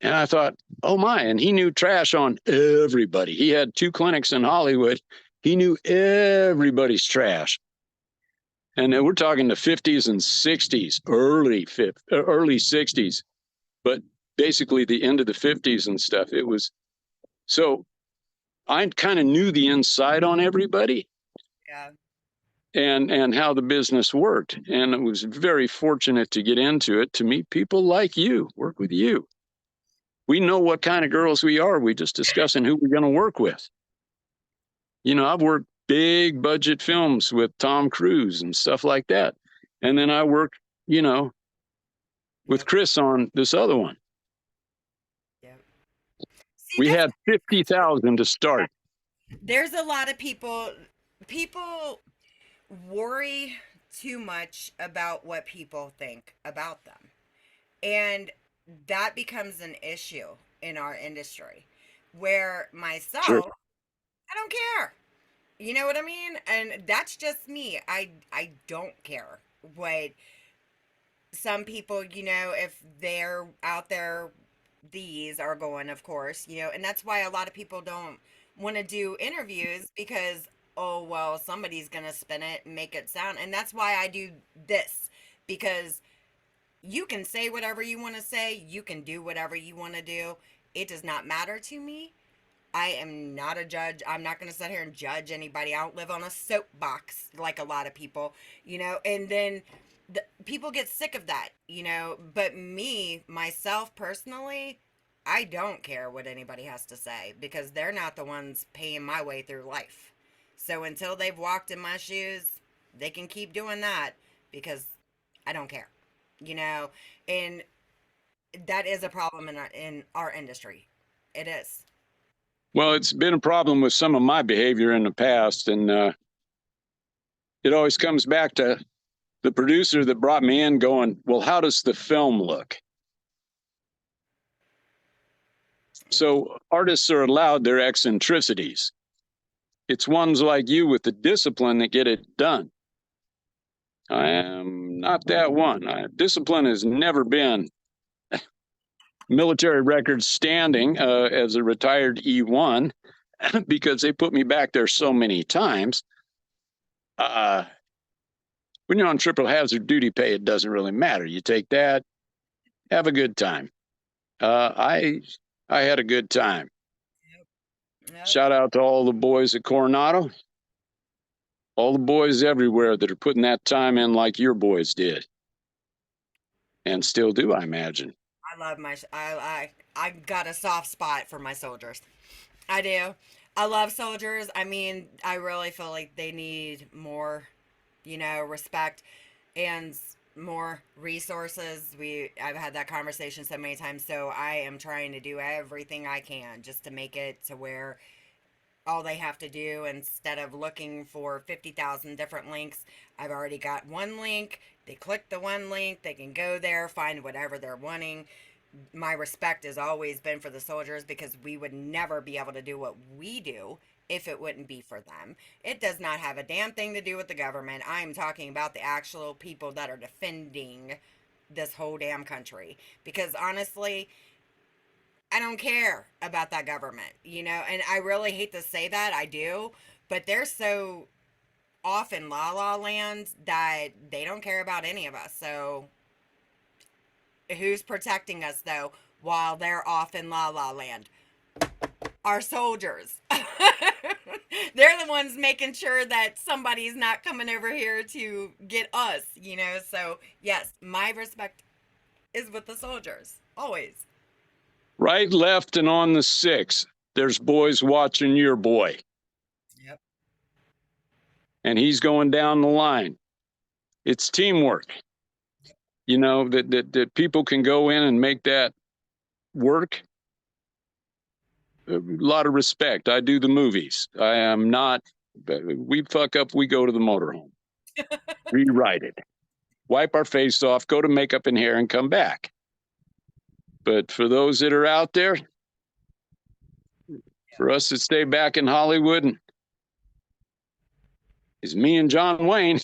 And I thought, oh my, and he knew trash on everybody. He had 2 clinics in Hollywood. He knew everybody's trash. And we're talking the 50s and 60s, early 60s, but basically the end of the 50s and stuff. It was, so I kind of knew the inside on everybody. Yeah. And how the business worked. And it was very fortunate to get into it, to meet people like you, work with you. We know what kind of girls we are. We just discussing who we're going to work with. You know, I've worked big budget films with Tom Cruise and stuff like that. And then I worked, you know, with Chris on this other one. Yep. See, We had 50,000 to start. there's a lot of people worry too much about what people think about them. And that becomes an issue in our industry where myself, Sure. I don't care. You know what I mean? And that's just me. I don't care what some people, if they're out there, these are going, of course, and that's why a lot of people don't want to do interviews because, oh, well, somebody's going to spin it and make it sound. And that's why I do this, because you can say whatever you want to say, you can do whatever you want to do. It does not matter to me. I am not a judge. I'm not going to sit here and judge anybody. I don't live on a soapbox like a lot of people, and then people get sick of that, But me, myself personally, I don't care what anybody has to say because they're not the ones paying my way through life. So until they've walked in my shoes, they can keep doing that because I don't care, you know? And that is a problem in our industry. It is. Well, it's been a problem with some of my behavior in the past, and it always comes back to the producer that brought me in going, well, how does the film look? So artists are allowed their eccentricities. It's ones like you with the discipline that get it done. I am not that one. Discipline has never been military record standing as a retired E1 because they put me back there so many times. When you're on triple hazard duty pay, it doesn't really matter. You take that, have a good time. I had a good time. Yep. Yep. Shout out to all the boys at Coronado, all the boys everywhere that are putting that time in like your boys did, and still do, I imagine. I love I got a soft spot for my soldiers. I do. I love soldiers. I mean, I really feel like they need more, respect and more resources. I've had that conversation so many times, so I am trying to do everything I can just to make it to where all they have to do, instead of looking for 50,000 different links, I've already got one link. They click the one link, they can go there, find whatever they're wanting. My respect has always been for the soldiers because we would never be able to do what we do if it wouldn't be for them. It does not have a damn thing to do with the government. I am talking about the actual people that are defending this whole damn country. Because honestly, I don't care about that government, and I really hate to say that, I do, but they're so off in la la land that they don't care about any of us. So who's protecting us though while they're off in la la land? Our soldiers. They're the ones making sure that somebody's not coming over here to get us, So yes, my respect is with the soldiers always. Right, left, and on the six, there's boys watching your boy. Yep. And he's going down the line. It's teamwork. That people can go in and make that work. A lot of respect. I do the movies. I am not, we fuck up, we go to the motorhome, rewrite it, wipe our face off, go to makeup and hair, and come back. But for those that are out there, for us to stay back in Hollywood, is me and John Wayne.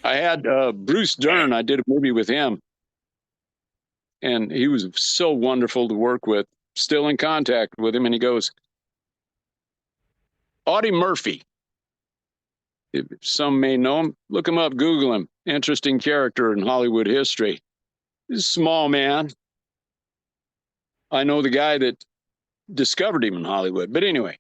I had Bruce Dern. I did a movie with him, and he was so wonderful to work with. Still in contact with him, and he goes, Audie Murphy. If some may know him, look him up, Google him. Interesting character in Hollywood history. He's a small man. I know the guy that discovered him in Hollywood. But anyway,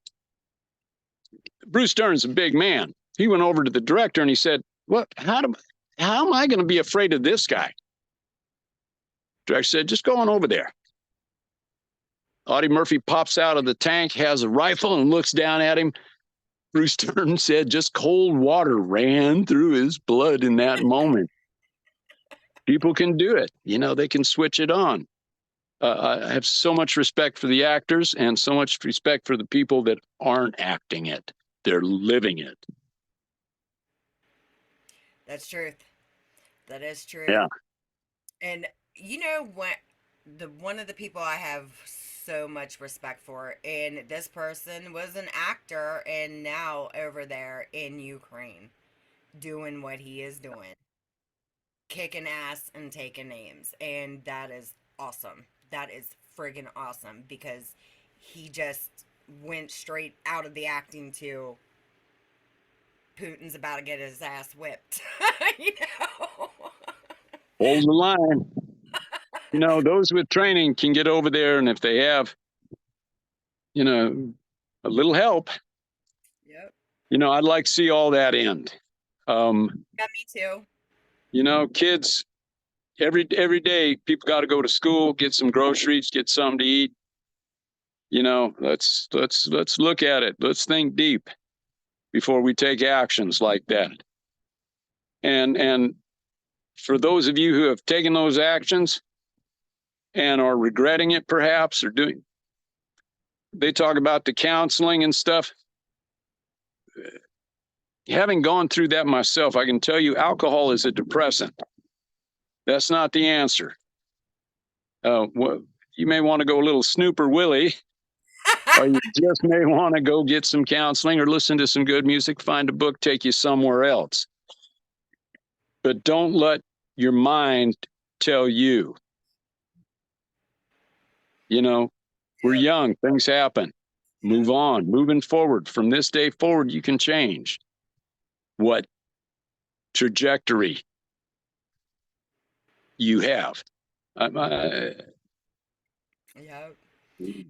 Bruce Dern's a big man. He went over to the director and he said, "What? How am I going to be afraid of this guy?" Director said, "Just go on over there." Audie Murphy pops out of the tank, has a rifle, and looks down at him. Bruce Dern said just cold water ran through his blood in that moment. People can do it. They can switch it on. I have so much respect for the actors and so much respect for the people that aren't acting it. They're living it. That's truth. That is true. Yeah. And what, the one of the people I have so much respect for, and this person was an actor and now over there in Ukraine doing what he is doing, kicking ass and taking names, and that is awesome. That is friggin' awesome because he just went straight out of the acting to Putin's about to get his ass whipped. you know Hold the line. those with training can get over there, and if they have, a little help, Yep. I'd like to see all that end. Yeah, me too. Kids, every day, people got to go to school, get some groceries, get something to eat. Let's look at it. Let's think deep before we take actions like that. And for those of you who have taken those actions and are regretting it, perhaps, or they talk about the counseling and stuff. Having gone through that myself, I can tell you alcohol is a depressant. That's not the answer. You may want to go a little Snoop or Willie, or you just may want to go get some counseling or listen to some good music, find a book, take you somewhere else. But don't let your mind tell you. We're young, things happen. Move on, moving forward. From this day forward, you can change what trajectory you have. Yep.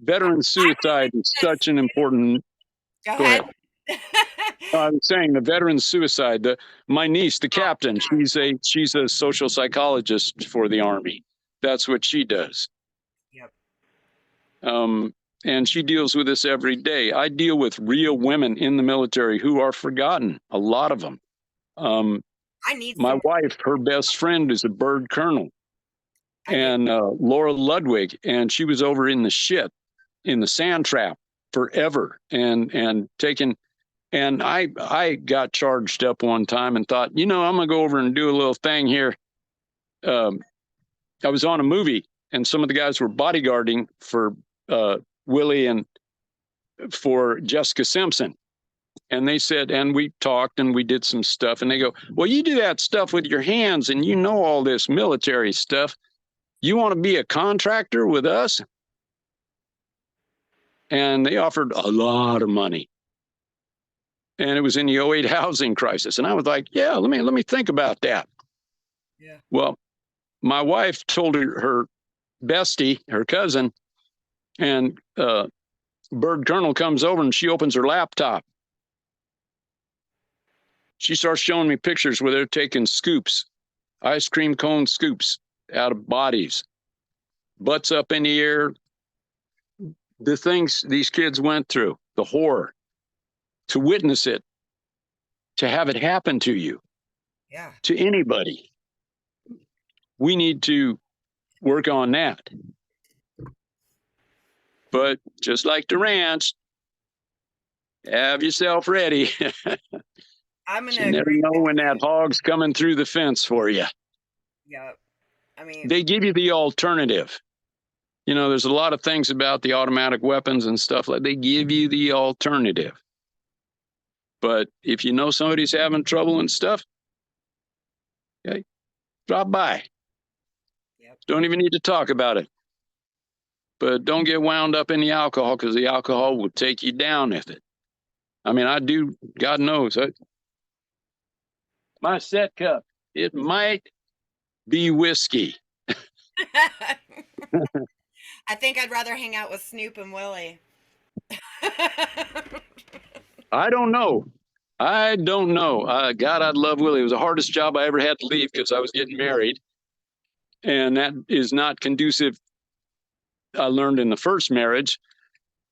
Veteran suicide is such an important. Go Go ahead. I was saying the veteran suicide. My niece, the captain, she's a social psychologist for the Army. That's what she does. Yep. And she deals with this every day. I deal with real women in the military who are forgotten. A lot of them. I need My wife, her best friend is a bird colonel, and Laura Ludwig, and she was over in the shit, in the sand trap forever, and taken. And I got charged up one time and thought, I'm gonna go over and do a little thing here. I was on a movie, and some of the guys were bodyguarding for Willie and for Jessica Simpson. And they said, and we talked and we did some stuff, and they go, well, you do that stuff with your hands and all this military stuff. You want to be a contractor with us? And they offered a lot of money. And it was in the 08 housing crisis. And I was like, yeah, let me think about that. Yeah. Well, my wife told her bestie, her cousin, and Bird Colonel comes over and she opens her laptop. She starts showing me pictures where they're taking scoops, ice cream cone scoops out of bodies, butts up in the air. The things these kids went through, the horror, to witness it, to have it happen to you, to anybody. We need to work on that. But just like the ranch, have yourself ready. You never know when that hog's coming through the fence for you. Yep. I mean, they give you the alternative. There's a lot of things about the automatic weapons and stuff like they give you the alternative. But if you know somebody's having trouble and stuff, okay, drop by. Yep. Don't even need to talk about it. But don't get wound up in the alcohol, because the alcohol will take you down with it. I mean, I do, God knows. My set cup, it might be whiskey. I think I'd rather hang out with Snoop and Willie. I don't know. God, I'd love Willie. It was the hardest job I ever had to leave because I was getting married. And that is not conducive. I learned in the first marriage.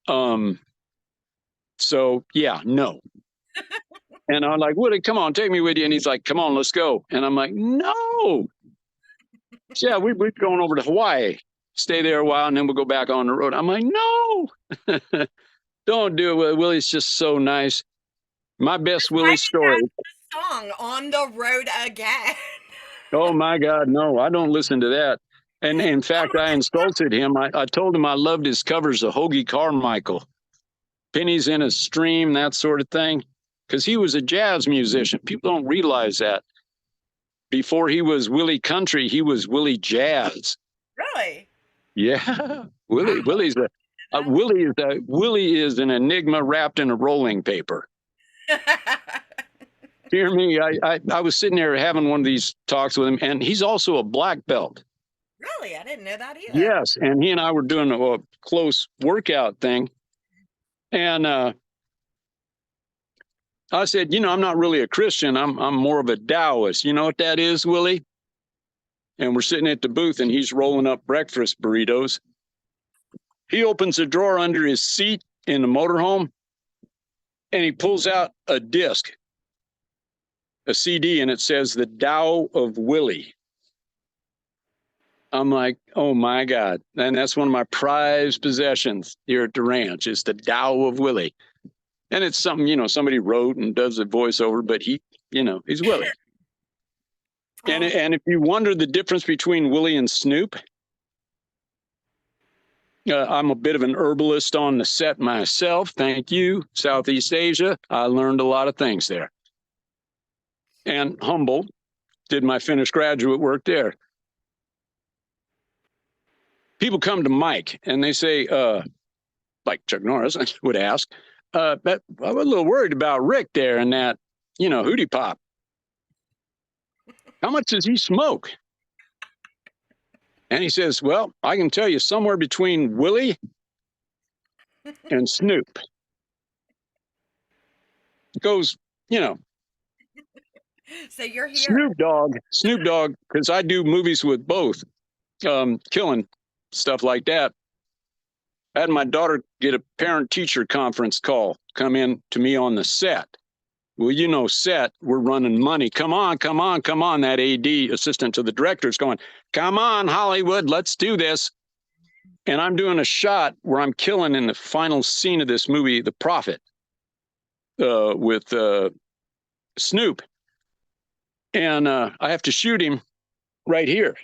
So yeah, no. And I'm like, Willie, come on, take me with you. And he's like, come on, let's go. And I'm like, no. Yeah, we're going over to Hawaii, stay there a while, and then we'll go back on the road. I'm like, no, don't do it. Willie's just so nice. My best Willie story. Song On the Road Again. Oh my God, no, I don't listen to that. And in fact, I insulted him. I told him I loved his covers of Hoagie Carmichael, Pennies in a Stream, that sort of thing, because he was a jazz musician. People don't realize that. Before he was Willie Country, he was Willie Jazz. Really? Yeah, Willie. Wow. Willie is an enigma wrapped in a rolling paper. Hear me? I was sitting there having one of these talks with him, and he's also a black belt. Really? I didn't know that either. Yes, and he and I were doing a close workout thing, and I said, I'm not really a Christian. I'm more of a Taoist. You know what that is, Willie? And we're sitting at the booth, and he's rolling up breakfast burritos. He opens a drawer under his seat in the motorhome, and he pulls out a disc, a CD, and it says The Tao of Willie. I'm like, oh my God. And that's one of my prized possessions here at the ranch is The Tao of Willie. And it's something, somebody wrote and does a voiceover, but he's Willie. And if you wonder the difference between Willie and Snoop, I'm a bit of an herbalist on the set myself. Thank you, Southeast Asia. I learned a lot of things there. And Humboldt, did my finished graduate work there. People come to Mike and they say, like Chuck Norris would ask, but I was a little worried about Rick there and that, Hootie Pop. How much does he smoke? And he says, well, I can tell you somewhere between Willie and Snoop. It goes, So you're here. Snoop Dogg, because I do movies with both, killing stuff like that. I had my daughter get a parent-teacher conference call come in to me on the set. Well, set, we're running money. Come on. That AD, assistant to the director, is going, come on, Hollywood, let's do this. And I'm doing a shot where I'm killing in the final scene of this movie, The Prophet, with Snoop. And I have to shoot him right here.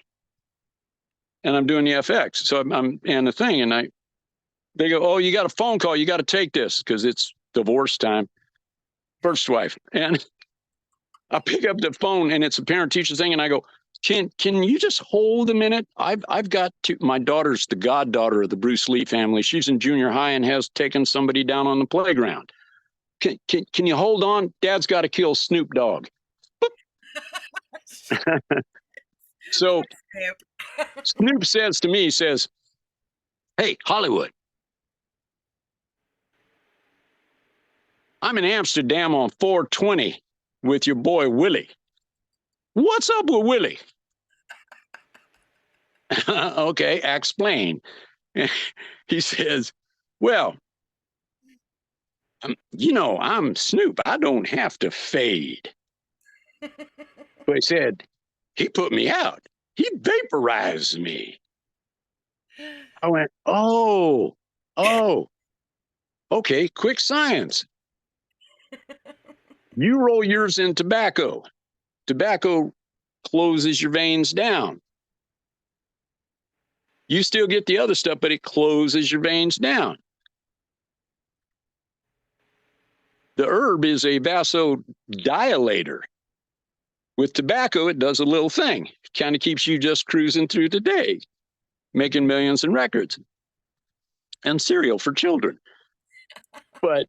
And I'm doing the FX. So I'm and the thing, and they go, oh, you got a phone call. You got to take this because it's divorce time. First wife. And I pick up the phone and it's a parent teacher thing. And I go, can you just hold a minute? I've got to, my daughter's the goddaughter of the Bruce Lee family. She's in junior high and has taken somebody down on the playground. Can you hold on? Dad's got to kill Snoop Dogg. So Snoop says to me, hey, Hollywood, I'm in Amsterdam on 420 with your boy Willie. What's up with Willie? Okay, explain. He says, well, I'm Snoop. I don't have to fade. But he said, he put me out. He vaporized me. I went, oh, okay, quick science. You roll yours in tobacco. Tobacco closes your veins down. You still get the other stuff, but it closes your veins down. The herb is a vasodilator. With tobacco, it does a little thing. It kind of keeps you just cruising through the day, making millions in records and cereal for children. But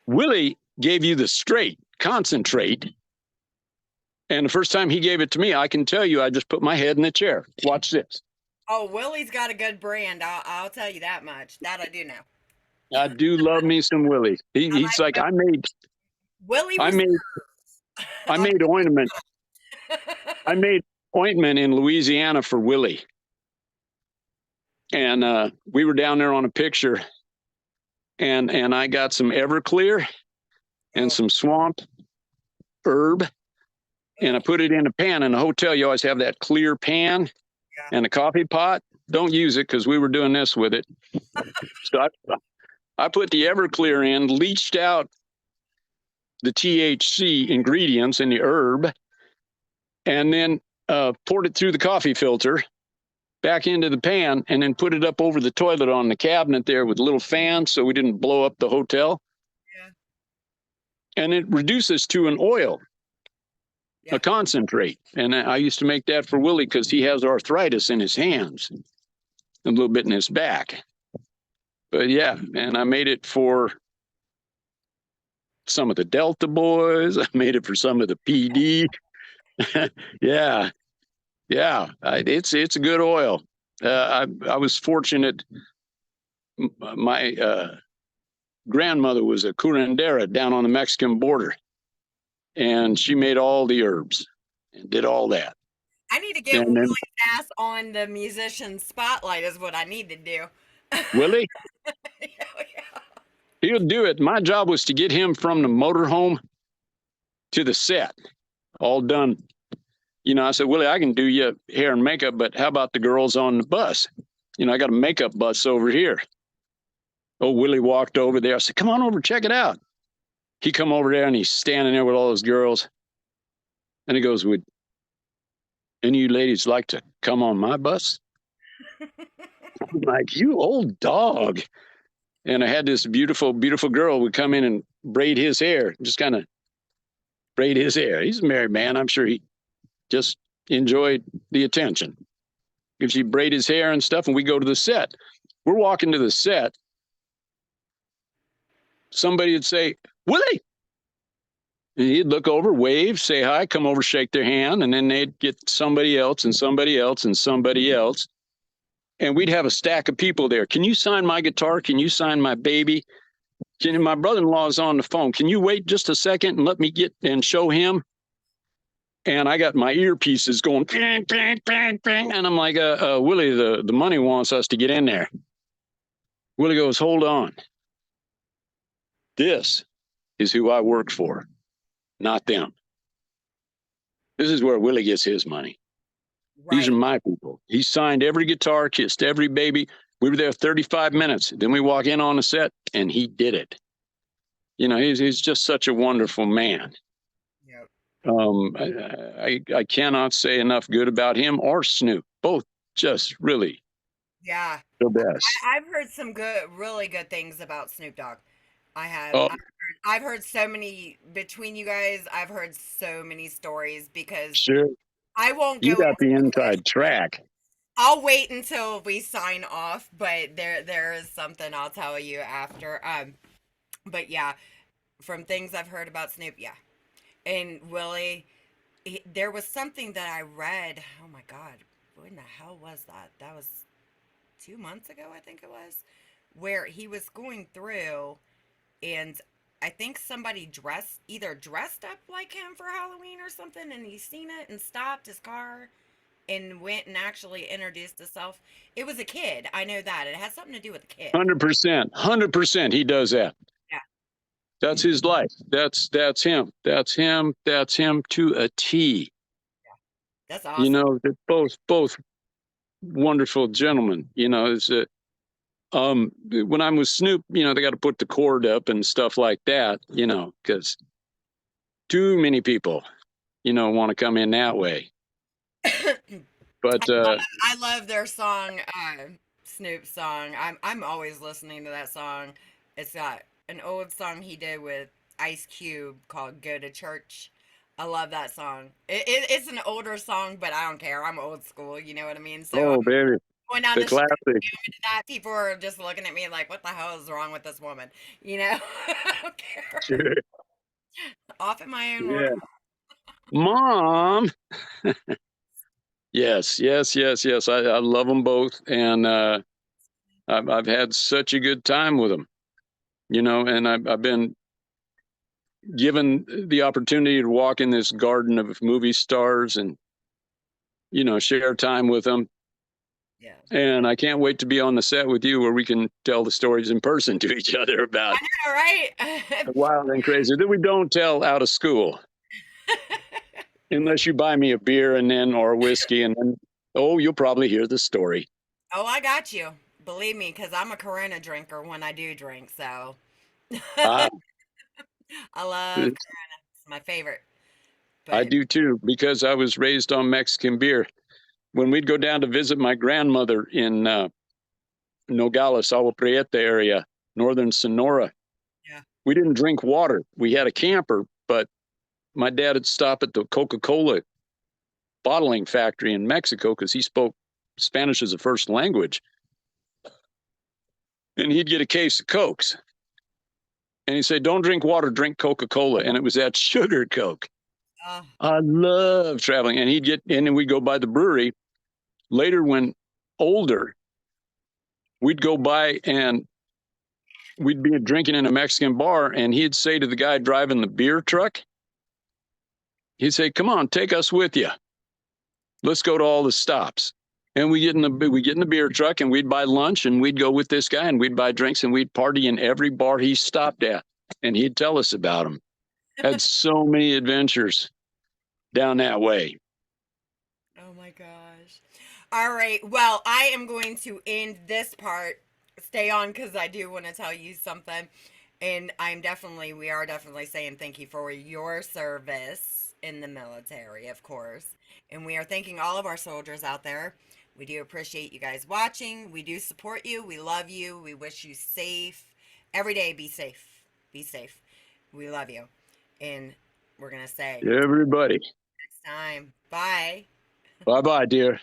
Willie gave you the straight concentrate. And the first time he gave it to me, I can tell you, I just put my head in the chair. Watch this. Oh, Willie's got a good brand. I'll tell you that much. That I do know. I do love me some Willie. He's like, Willie. I made ointment. I made ointment in Louisiana for Willie. And we were down there on a picture. And I got some Everclear and some swamp herb. And I put it in a pan. In a hotel, you always have that clear pan and a coffee pot. Don't use it because we were doing this with it. So I put the Everclear in, leached out the THC ingredients in the herb, and then poured it through the coffee filter back into the pan, and then put it up over the toilet on the cabinet there with a little fan so we didn't blow up the hotel. Yeah. And it reduces to an oil. A concentrate. And I used to make that for Willie because he has arthritis in his hands, a little bit in his back. But yeah, and I made it for some of the Delta boys. I made it for some of the PD. Yeah. Yeah, it's a good oil. I was fortunate. My grandmother was a curandera down on the Mexican border, and she made all the herbs and did all that. I need to get And then Willie's ass on the musician spotlight is what I need to do. Willie, Yeah. he'll do it. My job was to get him from the motorhome to the set, all done. I said, Willie, I can do you hair and makeup, but how about the girls on the bus? I got a makeup bus over here. Oh, Willie walked over there. I said, come on over, check it out. He come over there and he's standing there with all those girls. And he goes, would any of you ladies like to come on my bus? I'm like, you old dog. And I had this beautiful, beautiful girl would come in and braid his hair, just kind of braid his hair. He's a married man. I'm sure he just enjoyed the attention. If she braid his hair and stuff, and we go to the set. We're walking to the set. Somebody would say, Willie. And he'd look over, wave, say hi, come over, shake their hand, and then they'd get somebody else and somebody else and somebody else. And we'd have a stack of people there. Can you sign my guitar? Can you sign my baby? My brother-in-law is on the phone. Can you wait just a second and let me get and show him? And I got my earpieces going, bang, bang, bang, bang. And I'm like, Willie, the money wants us to get in there. Willie goes, hold on. This is who I work for, not them. This is where Willie gets his money. Right. These are my people. He signed every guitar, kissed every baby. We were there 35 minutes. Then we walk in on the set, and he did it. He's just such a wonderful man. Yep. I cannot say enough good about him or Snoop. Both just really the best. I've heard some really good things about Snoop Dogg. I have. Oh, I've heard so many between you guys. I've heard so many stories because sure. I won't go You got the into inside track. I'll wait until we sign off, but there is something I'll tell you after. But yeah, from things I've heard about Snoop, yeah, and Willie, there was something that I read. Oh my God, when the hell was that? That was 2 months ago, I think it was, where he was going through, and I think somebody either dressed up like him for Halloween or something, and he seen it and stopped his car and went and actually introduced himself. It was a kid. I know that. It has something to do with a kid. 100%. 100% he does that. Yeah. That's his life. That's him. That's him. That's him to a T. Yeah. That's awesome. They're both wonderful gentlemen. When I'm with Snoop, they got to put the cord up and stuff like that, because too many people, want to come in that way. But I love their song, Snoop's song. I'm always listening to that song. It's got an old song he did with Ice Cube called "Go to Church." I love that song. It's an older song, but I don't care. I'm old school. You know what I mean? So baby, going down the the street classic. doing that, people are just looking at me like, "What the hell is wrong with this woman?" I don't care. Sure. Off in my own Yeah. world. Mom. Yes. I love them both, and I've had such a good time with them. And I've been given the opportunity to walk in this garden of movie stars and share time with them. Yeah. And I can't wait to be on the set with you where we can tell the stories in person to each other about All right. wild and crazy that we don't tell out of school. Unless you buy me a beer or a whiskey, and then, you'll probably hear the story. Oh, I got you. Believe me, because I'm a Corona drinker when I do drink, so Ah, I love Corona. It's my favorite. I But do too, because I was raised on Mexican beer. When we'd go down to visit my grandmother in Nogales, Agua Prieta area, northern Sonora, yeah. we didn't drink water. We had a camper, but my dad would stop at the Coca-Cola bottling factory in Mexico because he spoke Spanish as a first language. And he'd get a case of Cokes. And he'd say, don't drink water, drink Coca-Cola. And it was that sugar Coke. Oh, I love traveling. And and then we'd go by the brewery. Later, when older, we'd go by and we'd be drinking in a Mexican bar, and he'd say to the guy driving the beer truck, he'd say, "Come on, take us with you. Let's go to all the stops." And we get in the beer truck, and we'd buy lunch, and we'd go with this guy, and we'd buy drinks, and we'd party in every bar he stopped at, and he'd tell us about them. Had so many adventures down that way. oh my gosh. All right. Well, I am going to end this part. Stay on because I do want to tell you something. And we are definitely saying thank you for your service in the military, of course. And we are thanking all of our soldiers out there. We do appreciate you guys watching. We do support you. We love you. We wish you safe. Every day, be safe. Be safe. We love you. And we're going to say Everybody, next time. Bye. bye bye, dear.